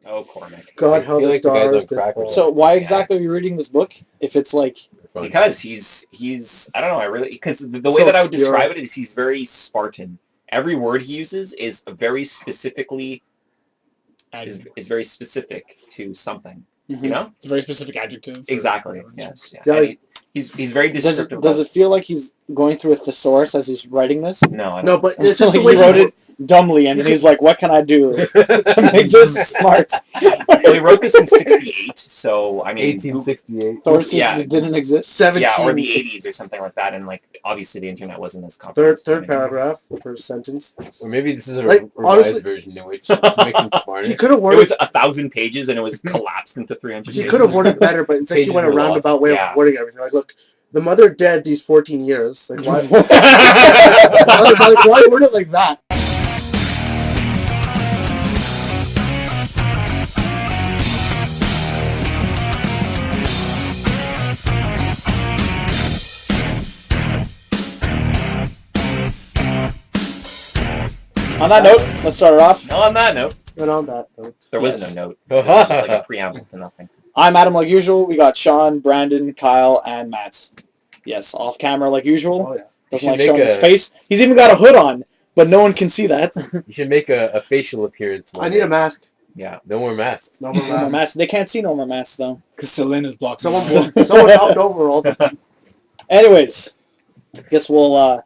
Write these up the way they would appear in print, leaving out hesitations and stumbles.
Oh, Cormac. God, how the stars did fall. So why exactly are you reading this book? If it's like because he's I don't know, I really because the way So that I would obscure. describe it is he's very Spartan. Every word he uses is very specifically is very specific to something. You know, it's a very specific adjective. Exactly. Yes. Yeah. Yeah, like, he's very descriptive. Does it feel like he's going through a thesaurus as he's writing this? No, I don't no, but think it's just Like the way he wrote it dumbly, and then he's like, "What can I do to make this smart?" Well, he wrote this in '68, so I mean, 1868. Sources Yeah. that didn't exist. 17. yeah, or the '80s or something like that, and like obviously the internet wasn't as comprehensive. Third paragraph, the first sentence. Or maybe this is a Like, revised honestly- version in which to make him He smarter. could have It worded. was 1,000 pages, and it was collapsed into 300. He pages. could have worded better, but instead he Pages went a were lost. roundabout way Yeah. of wording everything. Like, look, the mother dead these 14 years. Like, why? Why word it like that? On that note, let's start it off. No, on that note, And on that note, there was Yes. no note. It was just like a preamble to nothing. I'm Adam, like usual. We got Sean, Brandon, Kyle, and Matt. Yes, off camera like usual. oh yeah. Doesn't should like make showing his a- face. He's even got a hood on, but no one can see that. You should make a facial appearance. I need a mask. Yeah. No more masks. No more No more mask. masks. They can't see no more masks though. Because Selena's blocking. Someone hopped over all the. Anyways, I guess we'll.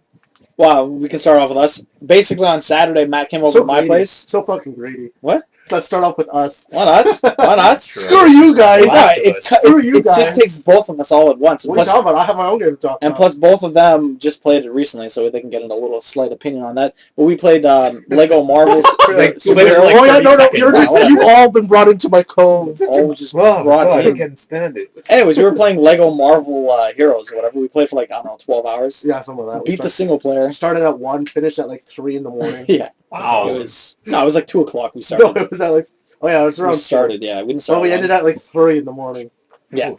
Wow, we can start off with us. Basically, on Saturday, Matt came over So to my greedy. place. So fucking greedy. What? Let's start off with us. Why not? Why not? Screw you guys. Yeah, Last of it, Us. Screw you it guys. just takes both of us all at once. What are you Plus, talking about? I have my own game to talk and about. plus, both of them just played it recently, so they can get a little slight opinion on that. But we played Lego Marvel's Like, superheroes. like oh yeah, 30 no, seconds. you're just you've all been brought into my cove. all just Wow, brought I in. can't stand it. Anyways, we were playing Lego Marvel Heroes or whatever. We played for like, I don't know, 12 hours. Yeah, some of that. We Beat the single player. started at 1, finished at like 3 in the morning. Yeah. Wow. It was 2 o'clock we started. No, it was at like it was around We started, yeah. We didn't start. So we at ended 1. at like 3 in the morning. Yeah.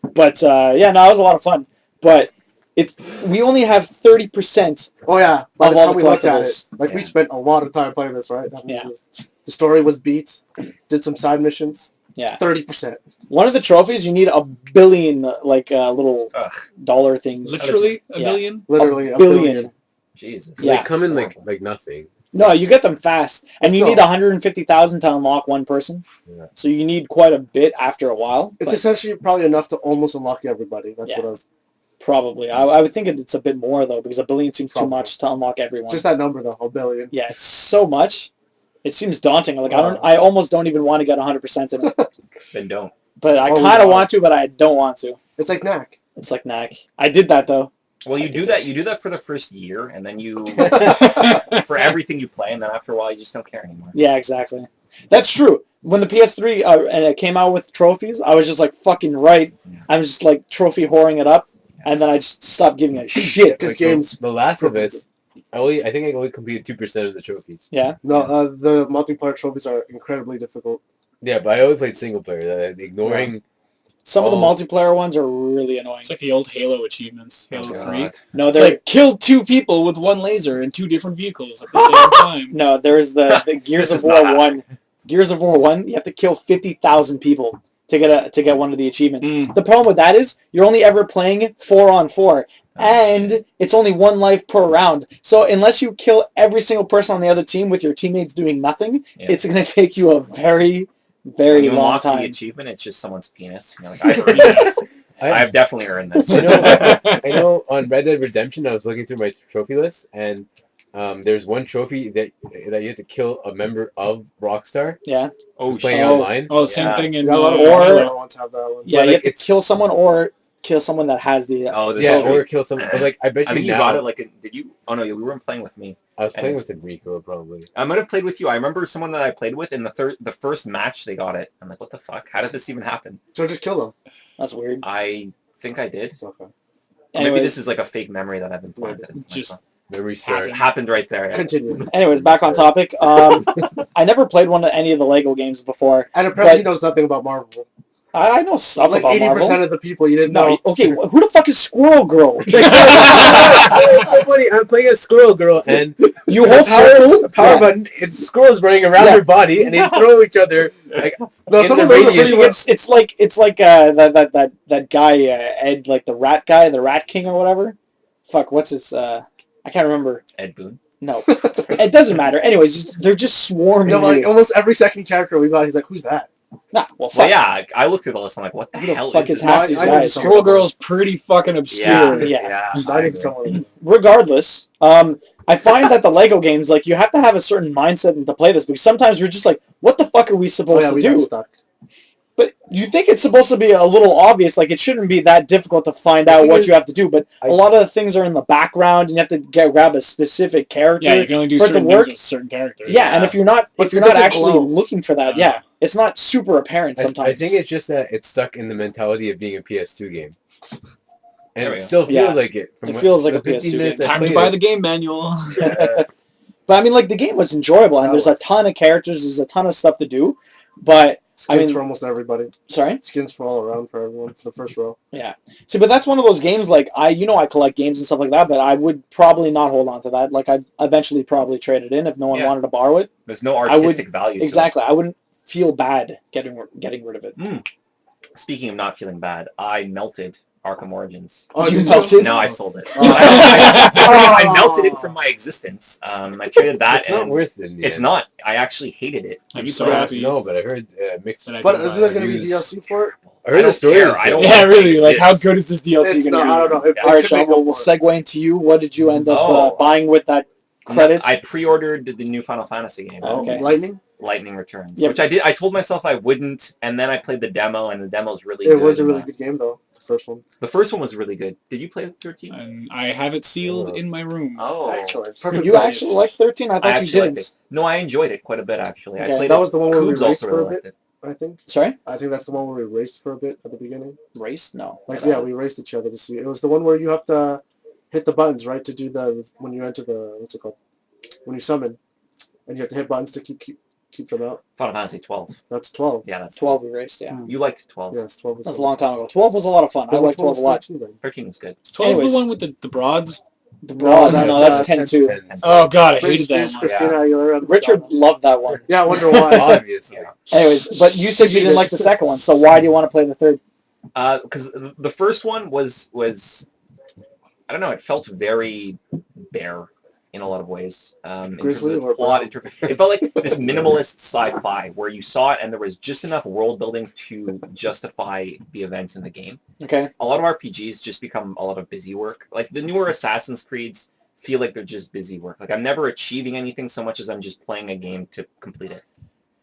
But yeah, no, it was a lot of fun. But we only have 30%. Oh yeah, by Of the all time the we looked at it, collectibles. like we Yeah. spent a lot of time playing this, right? I mean, Yeah. The story was beat. Did some side missions. Yeah. 30%. One of the trophies, you need a billion little Ugh. dollar things. Literally a Yeah. billion? Literally A a billion. billion. Jesus. Yeah. They come in like nothing. No, you get them fast, and you So- need 150,000 to unlock one person. Yeah. So you need quite a bit after a while. It's but essentially probably enough to almost unlock everybody. That's Yeah. what I was. probably. I would think it's a bit more though, because a billion seems too Probably. much to unlock everyone. Just that number though, a billion. Yeah, it's so much. It seems daunting. Like I almost don't even want to get 100% in it. Then don't. But I Oh, kind of wow. want to, but I don't want to. It's like knack. It's like knack. I did that though. Well, you do that for the first year, and then you for everything you play, and then after a while, you just don't care anymore. Yeah, exactly. That's true. When the PS3 and it came out with trophies, I was just like fucking right. Yeah. I was just like trophy whoring it up, and then I just stopped giving a shit. Because Like, games. The Last of Us, I think I only completed 2% of the trophies. Yeah. No, the multiplayer trophies are incredibly difficult. Yeah, but I only played single player. Ignoring. Some of the Oh. multiplayer ones are really annoying. It's like the old Halo achievements. Halo 3. God. No, It's they're like kill 2 people with 1 laser in 2 different vehicles at the same time. no. There's the Gears This of is War not 1. Gears of War 1. You have to kill 50,000 people to get one of the achievements. Mm. The problem with that is you're only ever playing 4-on-4. Oh, And shit. it's only 1 life per round. So unless you kill every single person on the other team with your teammates doing nothing, Yeah. it's going to take you a very, When very you long unlock the time. achievement, it's just someone's penis. You're like, I've earned this. I've definitely earned this. I know on Red Dead Redemption, I was looking through my trophy list, and there's one trophy that you have to kill a member of Rockstar Yeah. Oh, who's playing shit. online. Oh, same Yeah. thing in... Yeah, a lot of Or- Rockstar ones have that one. Yeah, But, you like, have to kill someone or kill someone that has the... Oh, this Yeah, is or kill someone. But like, I bet I you think you now. got it. Like, did you? Oh no, you weren't playing with me. I was playing and with Enrico probably. I might have played with you. I remember someone that I played with in the first match. They got it. I'm like, what the fuck? How did this even happen? So just kill them. That's weird. I think I did. Okay. Or maybe Anyways. this is like a fake memory that I've been planted. into my Just- phone. The restart. It happened right there. Yeah. Continue. Anyways, back on topic. I never played any of the Lego games before. And apparently But- he knows nothing about Marvel. I know stuff Like about 80% Marvel. of the people you didn't No, know. okay, who the fuck is Squirrel Girl? It's so funny. I'm playing a squirrel girl, and You hold power circle. Yeah. button. It's squirrels running around Yeah. her body, and they throw each other like No, in some the of those are radius. pretty much. It's like that guy Ed, like the rat guy, the Rat King or whatever. Fuck, what's his? I can't remember. Ed Boon. No, it doesn't matter. Anyways, they're just swarming. No, like you. almost every second character we got, he's like, "Who's that?" Nah, well, fuck. Well, yeah, I looked at the list. I'm like, what the Who the hell fuck is is this? half these I know guys? some- Squirrel Girl's pretty fucking obscure. Yeah, Yeah. yeah. Not I even agree. someone. Regardless, I find that the Lego games, like, you have to have a certain mindset to play this because sometimes we're just like, what the fuck are we Oh supposed yeah, to we got do? stuck. But you think it's supposed to be a little obvious, like it shouldn't be that difficult to find The out thing what is, you have to do. But I- a lot of the things are in the background, and you have to grab a specific character. Yeah, you can only do For it to certain work- things with certain characters. Yeah, and if you're not But it if you're not doesn't actually glow. looking for that, yeah, it's not super apparent sometimes. I think it's just that it's stuck in the mentality of being a PS2 game, and There we it go. still feels Yeah. like it. It feels like a 15 PS2 minutes game. I Time to played buy it. the game manual. But I mean, like the game was enjoyable, and That there's was. a ton of characters, there's a ton of stuff to do. But Skins I mean- for almost everybody. sorry. Skins for all around for everyone for the first row. See, but that's one of those games. Like I collect games and stuff like that, but I would probably not hold on to that. Like I'd eventually probably trade it in if no one Yeah. wanted to borrow it. There's no I would- artistic value. to it. Exactly. I wouldn't feel bad getting rid of it. Speaking of not feeling bad, I melted Arkham Origins. Oh, You did melted? No, I sold it. Oh. I melted it from my existence. I traded that. It's not and worth it. in the It's end. not. I actually hated it. Did I'm you so play happy. this? No, but I heard mixed. But I But do isn't there going to be reviews. DLC for it? I heard I the don't story. care. is I good. don't Yeah, want really. Like, how exists. good is this DLC It's going to not. be? I don't know. It All right, could Sean, make we'll up for it. segue into you. What did you end up Oh. buying with that credits? I pre-ordered the new Final Fantasy game. Oh, Okay. Lightning. Lightning Returns, Yeah. which I did. I told myself I wouldn't, and then I played the demo, and the demo's really It good. was a and, really good game though. The first one. The first one was really good. Did you play 13? And I have it sealed in my room. Oh, Excellent. Perfect. you price. actually like 13? I I thought you actually liked didn't. it. No, I enjoyed it quite a bit actually. Okay. I played That it. was the one where we Coobs raced also for a really bit. liked it. I think. Sorry? I think that's the one where we raced for a bit at the beginning. Race? No. Like yeah, we raced each other to see. It was the one where you have to hit the buttons right to do the when you enter the what's it called when you summon, and you have to hit buttons to keep them out. Final Fantasy 12. That's 12. Yeah, that's 12 we raced, yeah. You liked 12. Yes, 12 was. That was a long time ago. 12 was a lot of fun. I liked 12 a lot. 13 was good. Is 12 Anyways. the one with the broads? The Broads, no, that's 10 too. 10. Oh, God, I Here's hated that one. Christina Aguilera. Richard loved that one. Yeah, I wonder why. Obviously. Anyways, but you said you didn't like the second one, so why do you want to play the third? Because the first one was I don't know. It felt very bare in a lot of ways. In terms Grizzly of its or plot, brown? it felt like this minimalist sci-fi where you saw it and there was just enough world building to justify the events in the game. Okay. A lot of RPGs just become a lot of busy work. Like the newer Assassin's Creeds feel like they're just busy work. Like I'm never achieving anything so much as I'm just playing a game to complete it.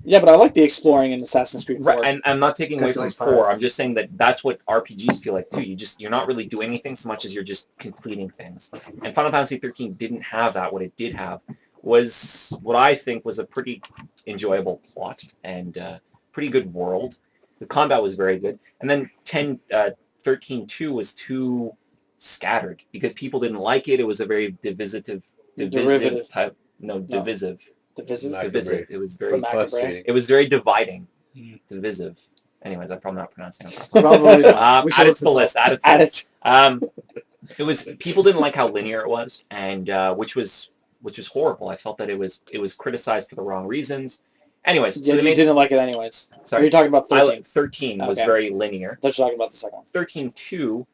Yeah, but I like the exploring in Assassin's Creed 4. Right, and I'm not taking away Because from like 4. pirates. I'm just saying that that's what RPGs feel like too. You're not really doing anything so much as you're just completing things. And Final Fantasy 13 didn't have that. What it did have was what I think was a pretty enjoyable plot and pretty good world. The combat was very good. And then 13.2 was too scattered because people didn't like it. It was a very divisive Derivative. type. No, divisive. Divisive. Like- Divisive. It was very From Macabre. Frustrating. it was very dividing. Mm. Divisive. Anyways, I'm probably not pronouncing it. Probably not. We should Add it look to the this list. Add it to the Add list. it. It was people didn't like how linear it was, and which was horrible. I felt that it was criticized for the wrong reasons. Anyways, Yeah, so they you made didn't like it anyways. sorry. You're talking about 13. 13 was Okay. very linear. Let's talk about the second one. 13.2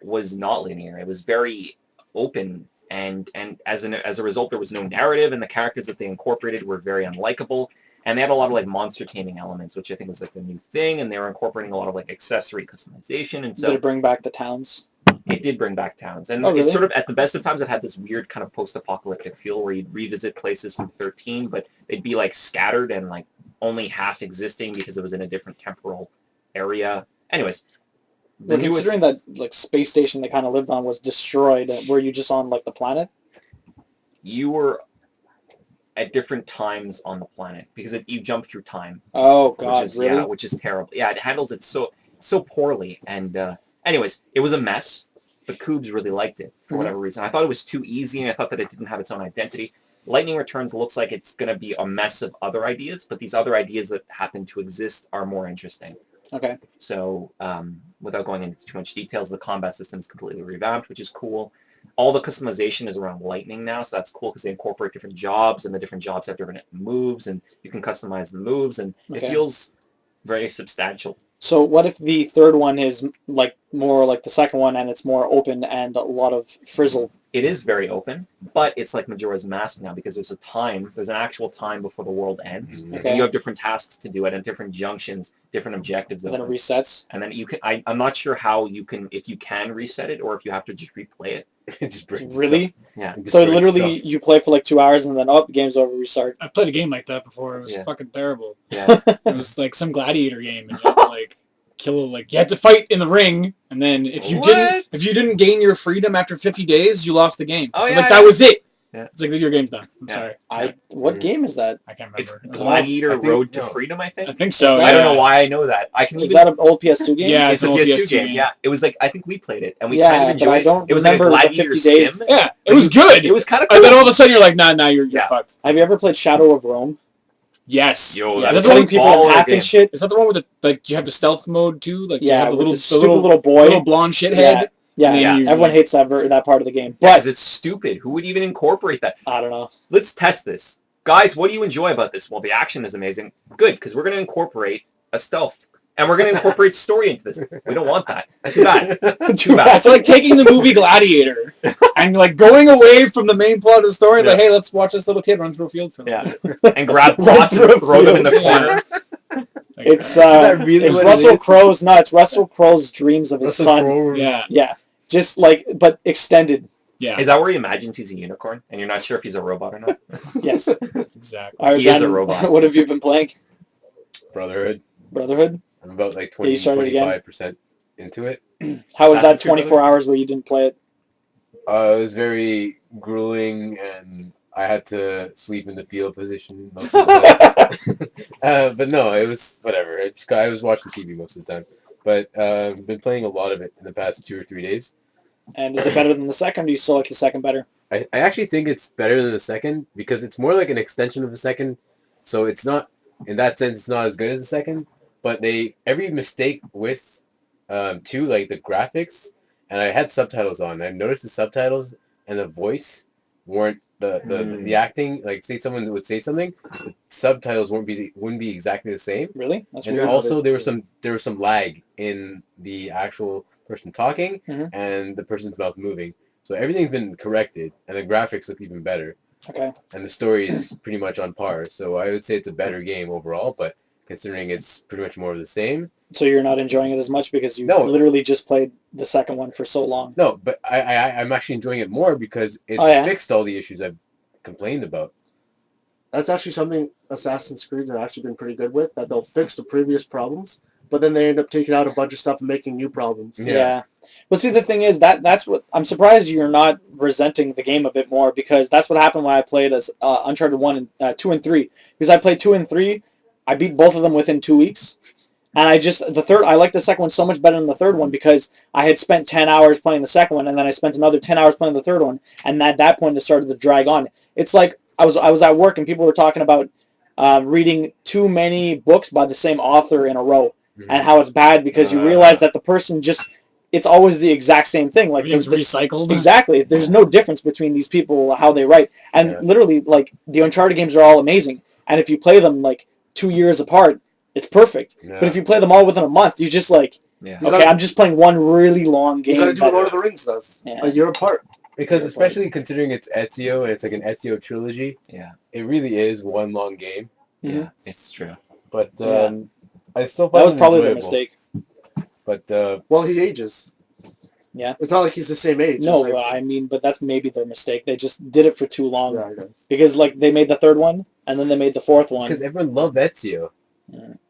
was not linear. It was very open, and as a result, there was no narrative, and the characters that they incorporated were very unlikable. And they had a lot of like monster taming elements, which I think was like the new thing, and they were incorporating a lot of like accessory customization, and so Did it bring back the towns? it did bring back towns. And Oh, really? it's sort of at the best of times it had this weird kind of post-apocalyptic feel where you'd revisit places from 13, but they'd be like scattered and like only half existing because it was in a different temporal area. Anyways, the Well, newest considering that like space station they kind of lived on was destroyed, were you just on like the planet? you were at different times on the planet because you jump through time. Oh God, which is really? which is terrible. Yeah, it handles it so poorly. And anyways, it was a mess, but Coobs really liked it for Mhm. whatever reason. I thought it was too easy, and I thought that it didn't have its own identity. Lightning Returns looks like it's going to be a mess of other ideas, but these other ideas that happen to exist are more interesting. Okay. So without going into too much details, the combat system is completely revamped, which is cool. All the customization is around Lightning now, so that's cool because they incorporate different jobs, and the different jobs have different moves, and you can customize the moves, and it feels very substantial. So what if the third one is like more like the second one, and it's more open and a lot of frizzle? It is very open, but it's like Majora's Mask now because there's an actual time before the world ends. Okay. And you have different tasks to do at different junctions, different objectives. And then it resets. And then you can. I'm not sure how you can, if you can reset it or if you have to just replay it. It just breaks Really? Yeah. So literally, you play for like 2 hours and then the game's over, restart. I've played a game like that before. It was fucking terrible. Yeah. It was like some gladiator game, and you had to like you had to fight in the ring, and then if you didn't gain your freedom after 50 days, you lost the game. Oh, yeah, like that was it. Yeah. It's like your game's done. I'm Yeah. sorry. What game is that? I can't remember. It's It was Gladiator I think- Road to no. Freedom, I think. I think so. Is I don't yeah. know why I know that. I can Is even. that an old PS2 game? Yeah, It's a an old PS2 game. game. Yeah, it was like I think we played it and we Yeah, kind of but enjoyed I don't it. It was like a remember the gladiator 50 days. sim. Yeah, it was good. It was kind of And cool. then all of a sudden you're like, nah, you're Yeah. fucked. Have you ever played Shadow of Rome? Yes. Yo, Yeah, that's that's a the Cutting one. people baller in half game. and shit? Is that the one with the like you have the stealth mode too? Like you Yeah, have the with little the stupid little boy. little blonde shithead. Yeah, yeah. And then you, Everyone like, hates that part of the game. Because But it's stupid. Who would even incorporate that? I don't know. Let's test this. Guys, what do you enjoy about this? Well, the action is amazing. Good, because we're going to incorporate a stealth. And we're going to incorporate story into this. We don't want that. Too bad. Too bad. It's like taking the movie Gladiator and like going away from the main plot of the story. Like, Yeah. hey, let's watch this little kid run through a field for a Yeah. little bit. And grab Right plots through a and throw them in the field. corner. Like, It's that really it's what it Russell is? Crowe's. No, it's Russell Crowe's dreams of his son. yeah, Yeah, just like but extended. yeah, Is that where he imagines he's a unicorn and you're not sure if he's a robot or not? Yes. exactly. All right, He is a Ben, robot. What have you been playing? Brotherhood. Brotherhood. I'm about like Yeah, you 20, started again? 25% into it. How was that Assassin's Creed 24 hours where you didn't play it? It was very grueling, and I had to sleep in the field position most of the time. But no, it was whatever. I was watching TV most of the time. But I've been playing a lot of it in the past 2 or 3 days. And is it better than the second? Or do you still like the second better? I actually think it's better than the second because it's more like an extension of the second. So it's not, in that sense, it's not as good as the second. But every mistake with 2, like the graphics, and I had subtitles on. I noticed the subtitles and the voice weren't the acting. Like, say someone would say something, the subtitles wouldn't be exactly the same. Really? That's And weird. also there was some lag in the actual person talking Mhm. and the person's mouth moving. So everything's been corrected, and the graphics look even better, Okay. and the story is pretty much on par. So I would say it's a better game overall, but considering it's pretty much more of the same. So you're not enjoying it as much because you No. literally just played the second one for so long. No, but I'm actually enjoying it more because it's Oh, yeah? fixed all the issues I've complained about. That's actually something Assassin's Creed have actually been pretty good with, that they'll fix the previous problems, but then they end up taking out a bunch of stuff and making new problems. Yeah. Well, see, the thing is that's what I'm surprised you're not resenting the game a bit more, because that's what happened when I played as Uncharted 1 and 2 and 3. Because I played 2 and 3, I beat both of them within 2 weeks. And I liked the second one so much better than the third one because I had spent 10 hours playing the second one, and then I spent another 10 hours playing the third one, and at that point it started to drag on. It's like I was at work and people were talking about reading too many books by the same author in a row, and how it's bad because you realize that the person it's always the exact same thing. Like Everything's there's this- recycled. Exactly. There's no difference between these people, how they write. And Yeah. literally, like, the Uncharted games are all amazing. And if you play them, like, 2 years apart, it's perfect. Yeah. But if you play them all within a month, you're just like, Yeah. You okay, gotta- I'm just playing one really long game. You gotta do what better. Lord of the Rings does. Yeah. A year apart. Because Yeah, especially considering it's Ezio and it's like an Ezio trilogy, Yeah. it really is one long game. Mhm. Yeah. It's true. But Yeah. I still That find was it probably the enjoyable. mistake. But Well, he ages. Yeah. It's not like he's the same age. No, It's like, I mean, but that's maybe their mistake. They just did it for too long. yeah, I guess. Because, like, they made the third one, and then they made the fourth one. because everyone loved Ezio.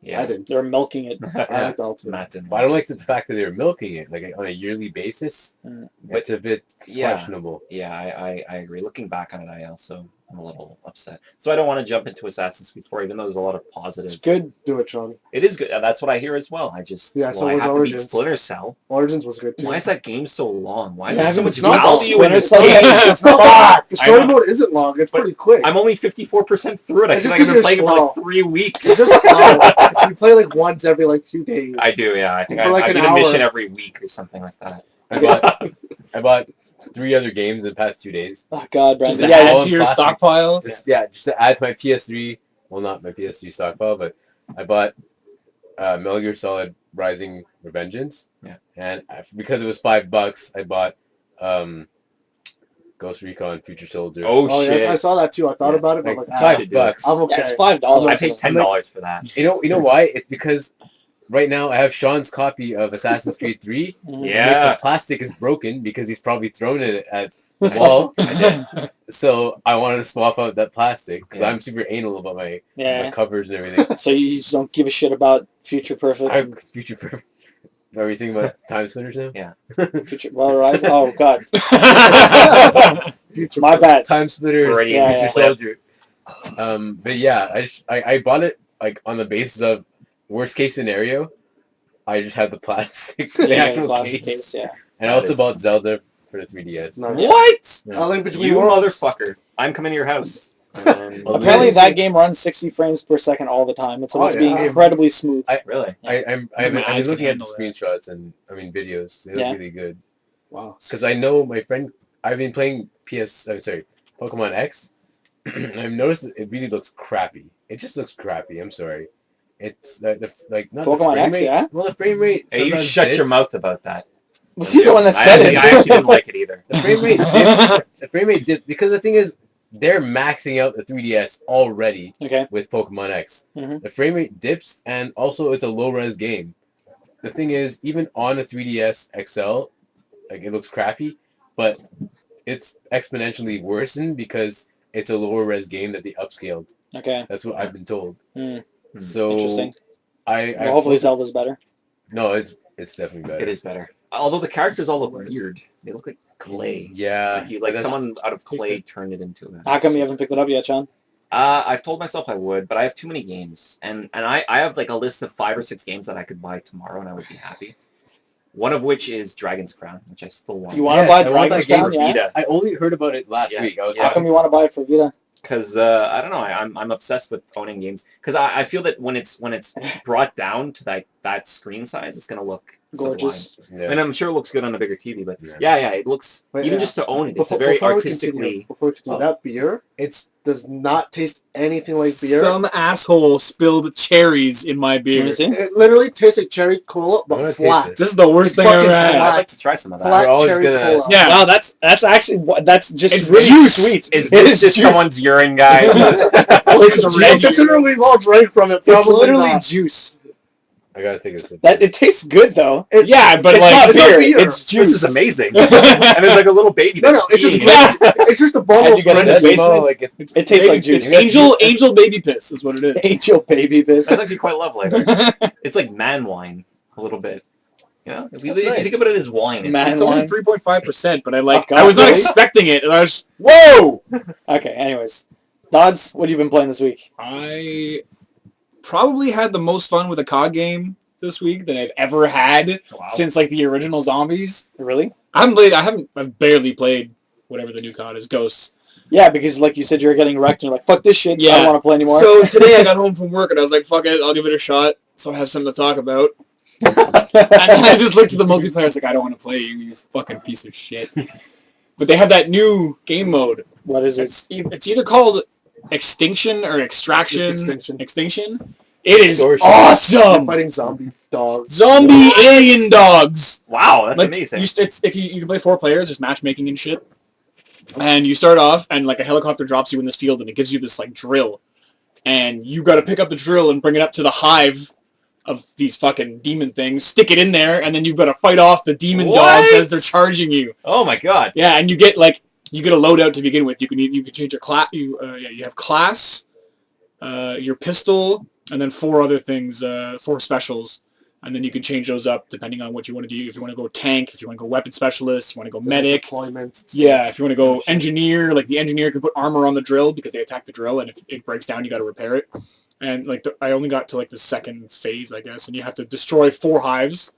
Yeah. I didn't. They're milking it. I liked all three. Matt didn't. But I don't like the fact that they're milking it like on a yearly basis. Mm. It's a bit Yeah. questionable. Yeah, I agree. Looking back on it, I'm a little upset. So I don't want to jump into Assassin's Creed 4, even though there's a lot of positives. It's good. Do it, Sean. It is good. That's what I hear as well. I just Yeah, so I was have to beat Origins. Splinter Cell. Origins was good too. Why is that game so long? Why is Yeah, there so it's much not value in Splinter this Cell. game? It's not. The story I know. mode isn't long. It's But pretty quick. I'm only 54% through it. I It's feel just like I've been 'cause playing it you're for slow. like 3 weeks. It's just slow. play like once every like few days. I do, yeah. I think For like I an do a mission hour. every week or something like that. I bought 3 other games in the past 2 days. Oh God, Just Brandon. to Yeah, add all to in your plastic. stockpile. Just to add to my PS3. Well, not my PS3 stockpile, but I bought Metal Gear Solid Rising Revengeance. Yeah. And because it was $5, I bought Ghost Recon Future Soldier. Oh, Oh shit. yes, I saw that too. I thought Yeah. about it, but Like like, ah, should do it. $5. I'm okay. yeah, it's $5. I paid $10 for that. You know why? It's because right now I have Sean's copy of Assassin's Creed 3. Mhm. Yeah. The plastic is broken because he's probably thrown it at the wall. So I wanted to swap out that plastic because Yeah. I'm super anal about my Yeah. covers and everything. So you just don't give a shit about Future Perfect. I'm future perfect. Are we thinking about time splitters now? Yeah. Future Well Rise. Oh God, Future my bad. Time splitters, Freudian Future slip. Soldier. But yeah, I bought it like on the basis of worst case scenario. I just had the plastic, the Yeah, actual classic case. yeah. And I That also is- bought Zelda for the 3DS. Nice. What? Yeah. A Link Between You Worlds. motherfucker. I'm coming to your house. And Well, Apparently Really? that game runs 60 frames per second all the time. It's supposed to be yeah. incredibly smooth. really? I've My been eyes looking can at the handle screenshots and videos. They look Yeah. really good. Wow. Because I know my friend. I've been playing Pokemon X. And I've noticed that it really looks crappy. It just looks crappy. I'm sorry. It's not Pokemon the frame X, rate. yeah? Well, the frame rate. Hey, you sometimes shut your dips. mouth about that. He's the one that I said actually, it. I actually didn't like it either. The frame rate dips. The frame rate dips because the thing is, they're maxing out the 3DS already Okay. with Pokemon X. Mhm. The frame rate dips, and also it's a low res game. The thing is, even on a 3DS XL, like it looks crappy, but it's exponentially worsened because it's a lower res game that they upscaled. Okay. That's what I've been told. Hmm. So Interesting. I Well, hopefully Zelda's better. no, it's definitely better. It is better. Although the characters all look weird. They look like clay. Yeah, Like that's- someone out of clay turned it into a... How come you haven't picked it up yet, Sean? I've told myself I would, but I have too many games. And I have like a list of 5 or 6 games that I could buy tomorrow and I would be happy. One of which is Dragon's Crown, which I still want. You want to Yes, buy I want Dragon's that game Crown? for Yeah. Vita. I only heard about it last Yeah. week. I was How Yeah. come talking. you want to buy it for Vita? Because I don't know, I'm obsessed with owning games. Because I feel that when it's brought down to that screen size, it's gonna look Gorgeous. sublime. Yeah. And I'm sure it looks good on a bigger TV. But Yeah. yeah, it looks Wait, even yeah. just to own it. It's Before, a very before artistically. we continue, that beer It's does not taste anything like beer. Some asshole spilled cherries in my Let beer. me This see. It literally tastes like cherry cola, I'm but gonna taste flat. this. is the worst thing I Fucking ever had. flat. I'd like to try some of that. Flat We're always cherry gonna- cola. Yeah. Wow, that's actually that's just It's really juice. sweet. Is It this is just juice. someone's urine, guys? It's Well, red. considering we've all drank from it, It's probably literally not. juice. I gotta take a sip. That it tastes good though. Yeah, but It's like not it's not beer. beer. It's juice. This is amazing. And there's like a little baby No, that's no, it's just peeing. Yeah. it's just a How'd bottle you of get it? It That's does basically- smell like it. It tastes like Baby- juice. it's angel baby piss is what it is. Angel baby piss. That's actually quite lovely. It's like man wine, a little bit. Yeah, if you That's nice. think about it as wine, Man It's only wine. 3.5%, but I Oh, God, I was not really? expecting it. And I was whoa. Okay. Anyways, Dodds, what have you been playing this week? I probably had the most fun with a COD game this week that I've ever had Wow. since like the original Zombies. Really? I've barely played whatever the new COD is, Ghosts. Yeah, because like you said, you're getting wrecked. And you're like, fuck this shit. I Yeah. don't want to play anymore. So today I got home from work and I was like, fuck it, I'll give it a shot. So I have something to talk about. And I just looked at the multiplayer. I was like, I don't want to play you, you fucking piece of shit. But they have that new game mode. What is it? It's either called Extinction or Extraction. It's Extinction. Extinction. It is Extortion. awesome. fighting zombie dogs. Zombie alien dogs. Wow, that's Like, amazing. You can play 4 players. There's matchmaking and shit. And you start off, and like a helicopter drops you in this field, and it gives you this like drill, and you got to pick up the drill and bring it up to the hive of these fucking demon things, stick it in there, and then you've got to fight off the demon dogs as they're What? charging you. Oh my god. Yeah, and you get a loadout to begin with. You can change your class. You have class, your pistol, and then 4 other things, 4 specials. And then you can change those up depending on what you want to do. If you want to go tank, if you want to go weapon specialist, if you want to go medic. Deployments. Yeah, if you want to go engineer, like the engineer can put armor on the drill because they attack the drill, and if it breaks down, you got to repair it. And like I only got to like the second phase, I guess, and you have to destroy 4 hives,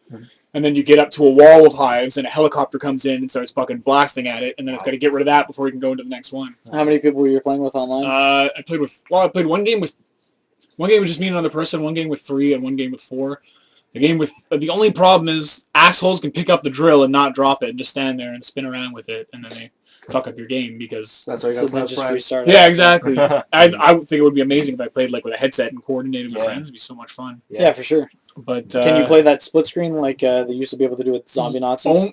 and then you get up to a wall of hives, and a helicopter comes in and starts fucking blasting at it, and then it's got to get rid of that before you can go into the next one. How many people were you playing with online? I played one game with One game with just me and another person, one game with 3, and one game with 4. The only problem is assholes can pick up the drill and not drop it and just stand there and spin around with it, and then they fuck up your game because... That's why you So gotta play then with just friends. restart. Yeah, exactly. I would think it would be amazing if I played like with a headset and coordinated with Yeah. friends. It'd be so much fun. Yeah, for sure. But Can you play that split screen like they used to be able to do with zombie Nazis?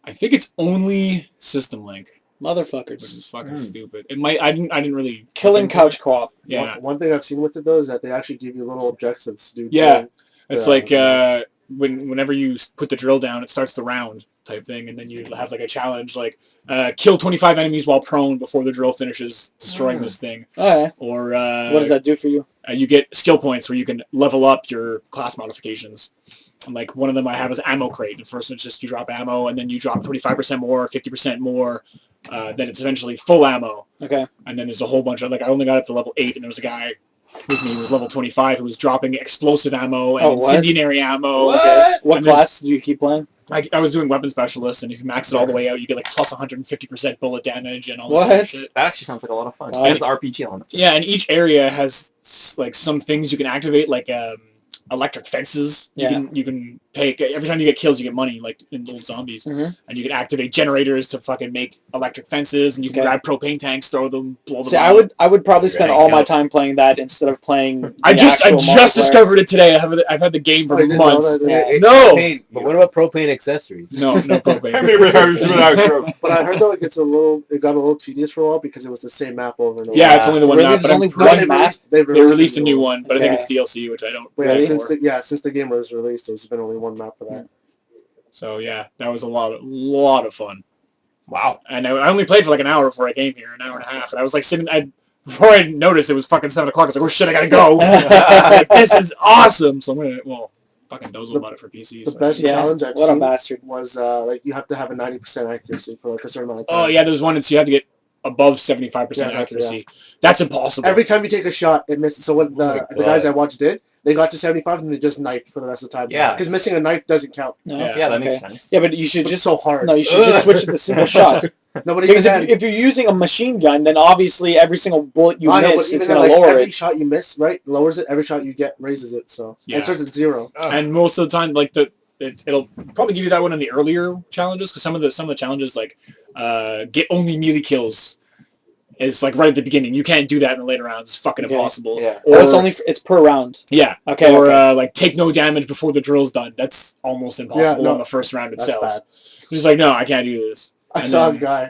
I think it's only System Link, which Motherfuckers. is fucking stupid. It might. I didn't really Killing look into couch it. co-op. Yeah, One thing I've seen with it though is that they actually give you little objectives to do. Yeah. during it's the like match. whenever you put the drill down, it starts the round type thing, and then you have like a challenge like kill 25 enemies while prone before the drill finishes destroying this thing, Oh, yeah. or What does that do for you? you get skill points where you can level up your class modifications. And like one of them I have is ammo crate. The first one's just you drop ammo and then you drop 25% more, 50% more. Then it's eventually full ammo. Okay. And then there's a whole bunch of, like, I only got up to level 8 and there was a guy with me who was level 25 who was dropping explosive ammo and what? incendiary ammo. What And class do you keep playing? I was doing weapon specialist, and if you max it all the way out, you get like plus 150% bullet damage and all this What? other shit. That actually sounds like a lot of fun. Wow. And it's RPG elements. Yeah, and each area has like some things you can activate, like electric fences. Yeah. You can pay every time you get kills, you get money, like in old zombies. Mhm. And you can activate generators to fucking make electric fences, and you can Okay. grab propane tanks, throw them, blow them. See, up. I would probably spend Right, all my go. time playing that instead of playing. I the just actual multiplayer. discovered it today. I've had the game for Oh, you didn't know months. that? Yeah. No! Propane, but what about propane accessories? No propane. But I heard though it got a little tedious for a while because it was the same map over and over. Yeah, it's only the one Really? map, but There's only I'm one pretty- map? They've they released a new one. one, but I think Okay. it's DLC, which I don't. But yeah, Really? since the game was released, there's been only one map for that. So yeah, that was a lot of fun. Wow. And I only played for like an hour before I came here, an hour and a half, and I was like sitting. Before I noticed it was fucking 7 o'clock. I was like, "Oh shit, I gotta go! Like, this is awesome!" So I'm gonna fucking dozel about it for PC. The So. best Yeah, challenge I've what a seen bastard. was like you have to have a 90% accuracy for like a certain amount of time. Oh yeah, there's one that's you have to get above 75% Yeah, accuracy. That's impossible. Every time you take a shot, it misses. So what my the guys God. I watched did, they got to 75 and they just knifed for the rest of the time. Yeah. Because missing a knife doesn't count. No? Yeah. Yeah, that Okay. makes sense. Yeah, but you should It's just so hard. no. You should just switch to the single shots. Nobody Because even if you're using a machine gun, then obviously every single bullet you I know, but miss, even it's then, gonna like, lower every it. shot you miss, right, lowers it. Every shot you get raises it. So Yeah. it starts at 0. And most of the time, like it'll probably give you that one in the earlier challenges because some of the challenges like get only melee kills is like right at the beginning. You can't do that in the later rounds. It's fucking Okay. impossible. Yeah. Or Or it's per round. yeah. Okay. Or okay. like take no damage before the drill's done. That's almost impossible no, on the first round That's itself. bad. Just like no, I can't do this. I And saw then- a guy.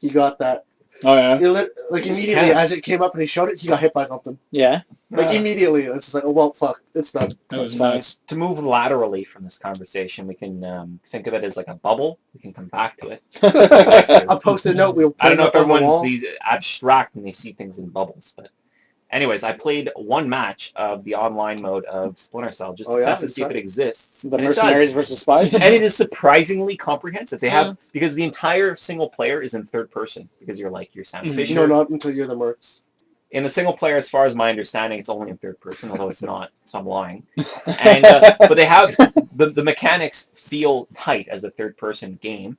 He got that. Oh yeah. He like immediately as it came up and he showed it, he got hit by something. Yeah. Like immediately. It's just like, oh well, fuck, it's done. That was That's fine. nuts. To move laterally from this conversation, we can think of it as like a bubble. We can come back to it. A post-it note. We'll I don't know put if it up on the everyone's wall. these abstract and they see things in bubbles, but anyways, I played one match of the online mode of Splinter Cell just to Oh, yeah? test to see if it exists. The And it mercenaries does. versus spies. And it is surprisingly comprehensive. They have because the entire single player is in third person because you're Sam Mhm. Fisher. No, not until you're the mercs. In the single player, as far as my understanding, it's only in third person, although it's not, so I'm lying. And but they have the mechanics feel tight as a third person game.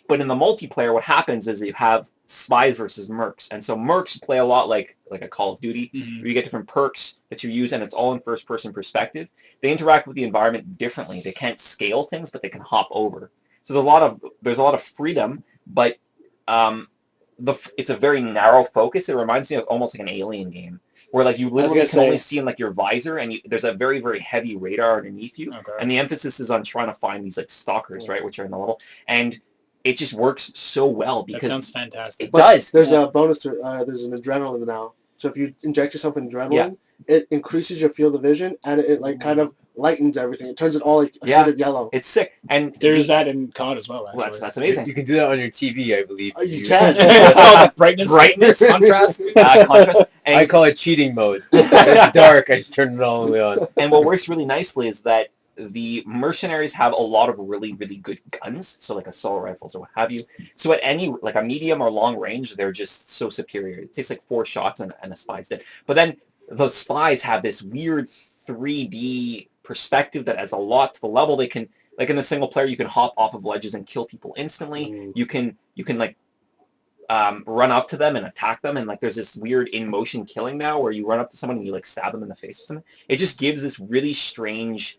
But in the multiplayer, what happens is you have spies versus mercs, and so mercs play a lot like a Call of Duty, Mhm. where you get different perks that you use, and it's all in first person perspective. They interact with the environment differently. They can't scale things, but they can hop over. So there's a lot of freedom, but it's a very narrow focus. It reminds me of almost like an Alien game, where like you literally gonna can only say. see in like your visor, and there's a very very heavy radar underneath you, Okay. and the emphasis is on trying to find these like stalkers, right, which are in the level, and it just works so well That because sounds fantastic. it But does. There's a bonus to there's an adrenaline now. So if you inject yourself in adrenaline, it increases your field of vision and it like kind of lightens everything. It turns it all like a Yeah. shade of yellow. It's sick, and There's that in COD as well. Actually. well, that's You amazing. can do that on your TV, I believe. You can. It's called brightness, Brightness. contrast. Contrast, I call it cheating mode. It's dark. I just turn it all the way on. and what works really nicely is that the mercenaries have a lot of really, really good guns, so like assault rifles or what have you. So at any, like a medium or long range, they're just so superior. It takes like 4 shots and a spy's dead. But then the spies have this weird 3D perspective that adds a lot to the level. They can, like in the single player, you can hop off of ledges and kill people instantly. You can like run up to them and attack them, and like there's this weird in motion killing now where you run up to someone and you like stab them in the face or something. It just gives this really strange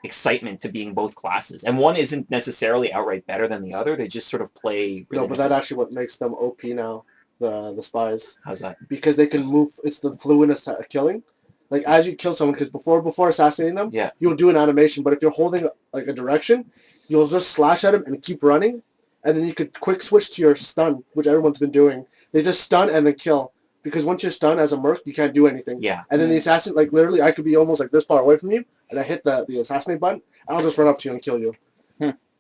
excitement to being both classes, and one isn't necessarily outright better than the other. They just sort of play. Really No, but that actually what makes them OP now. The spies. How's that? Because they can move. It's the fluidness of killing. Like as you kill someone, because before assassinating them, Yeah. you'll do an animation. But if you're holding like a direction, you'll just slash at him and keep running, and then you could quick switch to your stun, which everyone's been doing. They just stun and then kill. Because once you're stunned as a merc, you can't do anything. Yeah. And then the assassin, like literally, I could be almost like this far away from you, and I hit the assassinate button, and I'll just run up to you and kill you.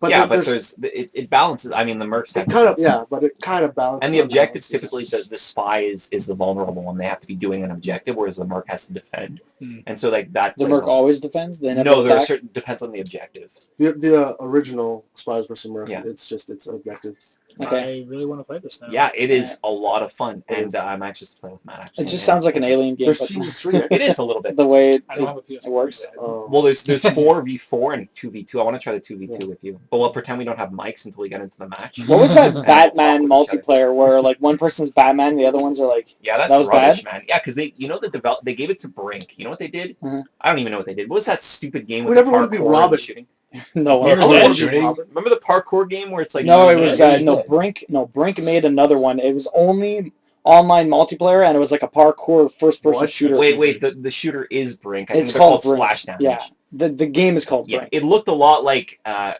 But yeah, there- but it balances. I mean, the mercs have it kind of but it kind of balances. and the objectives typically the spy is the vulnerable one. They have to be doing an objective, whereas the merc has to defend. And so like that. The plays merc on- always defends. They never No, there are attack. certain depends on the objective. The original Spies vs. Merc. Yeah. It's objectives. Okay. I really want to play this now. Yeah, it is a lot of fun, It and is. I'm anxious to play with Matt. Actually, It just sounds like an alien game. There's but teams of three. It is a little bit. the way I don't have a PS4. it works. Well, there's 4v4 and 2v2. I want to try the 2v2 with you, but we'll pretend we don't have mics until we get into the match. What was that And Batman we'll talk with each other. multiplayer where like one person's Batman, the other ones are like Yeah, that's That was rubbish, man. Yeah, because they gave it to Brink. You know what they did? Mhm. I don't even know what they did. What was that stupid game We with never the wanna be parkour and Robin. the shooting? no one. Mirror's Oh, Edge. what was Shooting? Remember the parkour game where it's like No, it Mirror's was Edge? Brink made another one. It was only online multiplayer and it was like a parkour first person What? shooter. Wait, the shooter is Brink. I It's think they're called called Brink. Splash Damage. Yeah. The game is called Yeah, Brink. it looked a lot like a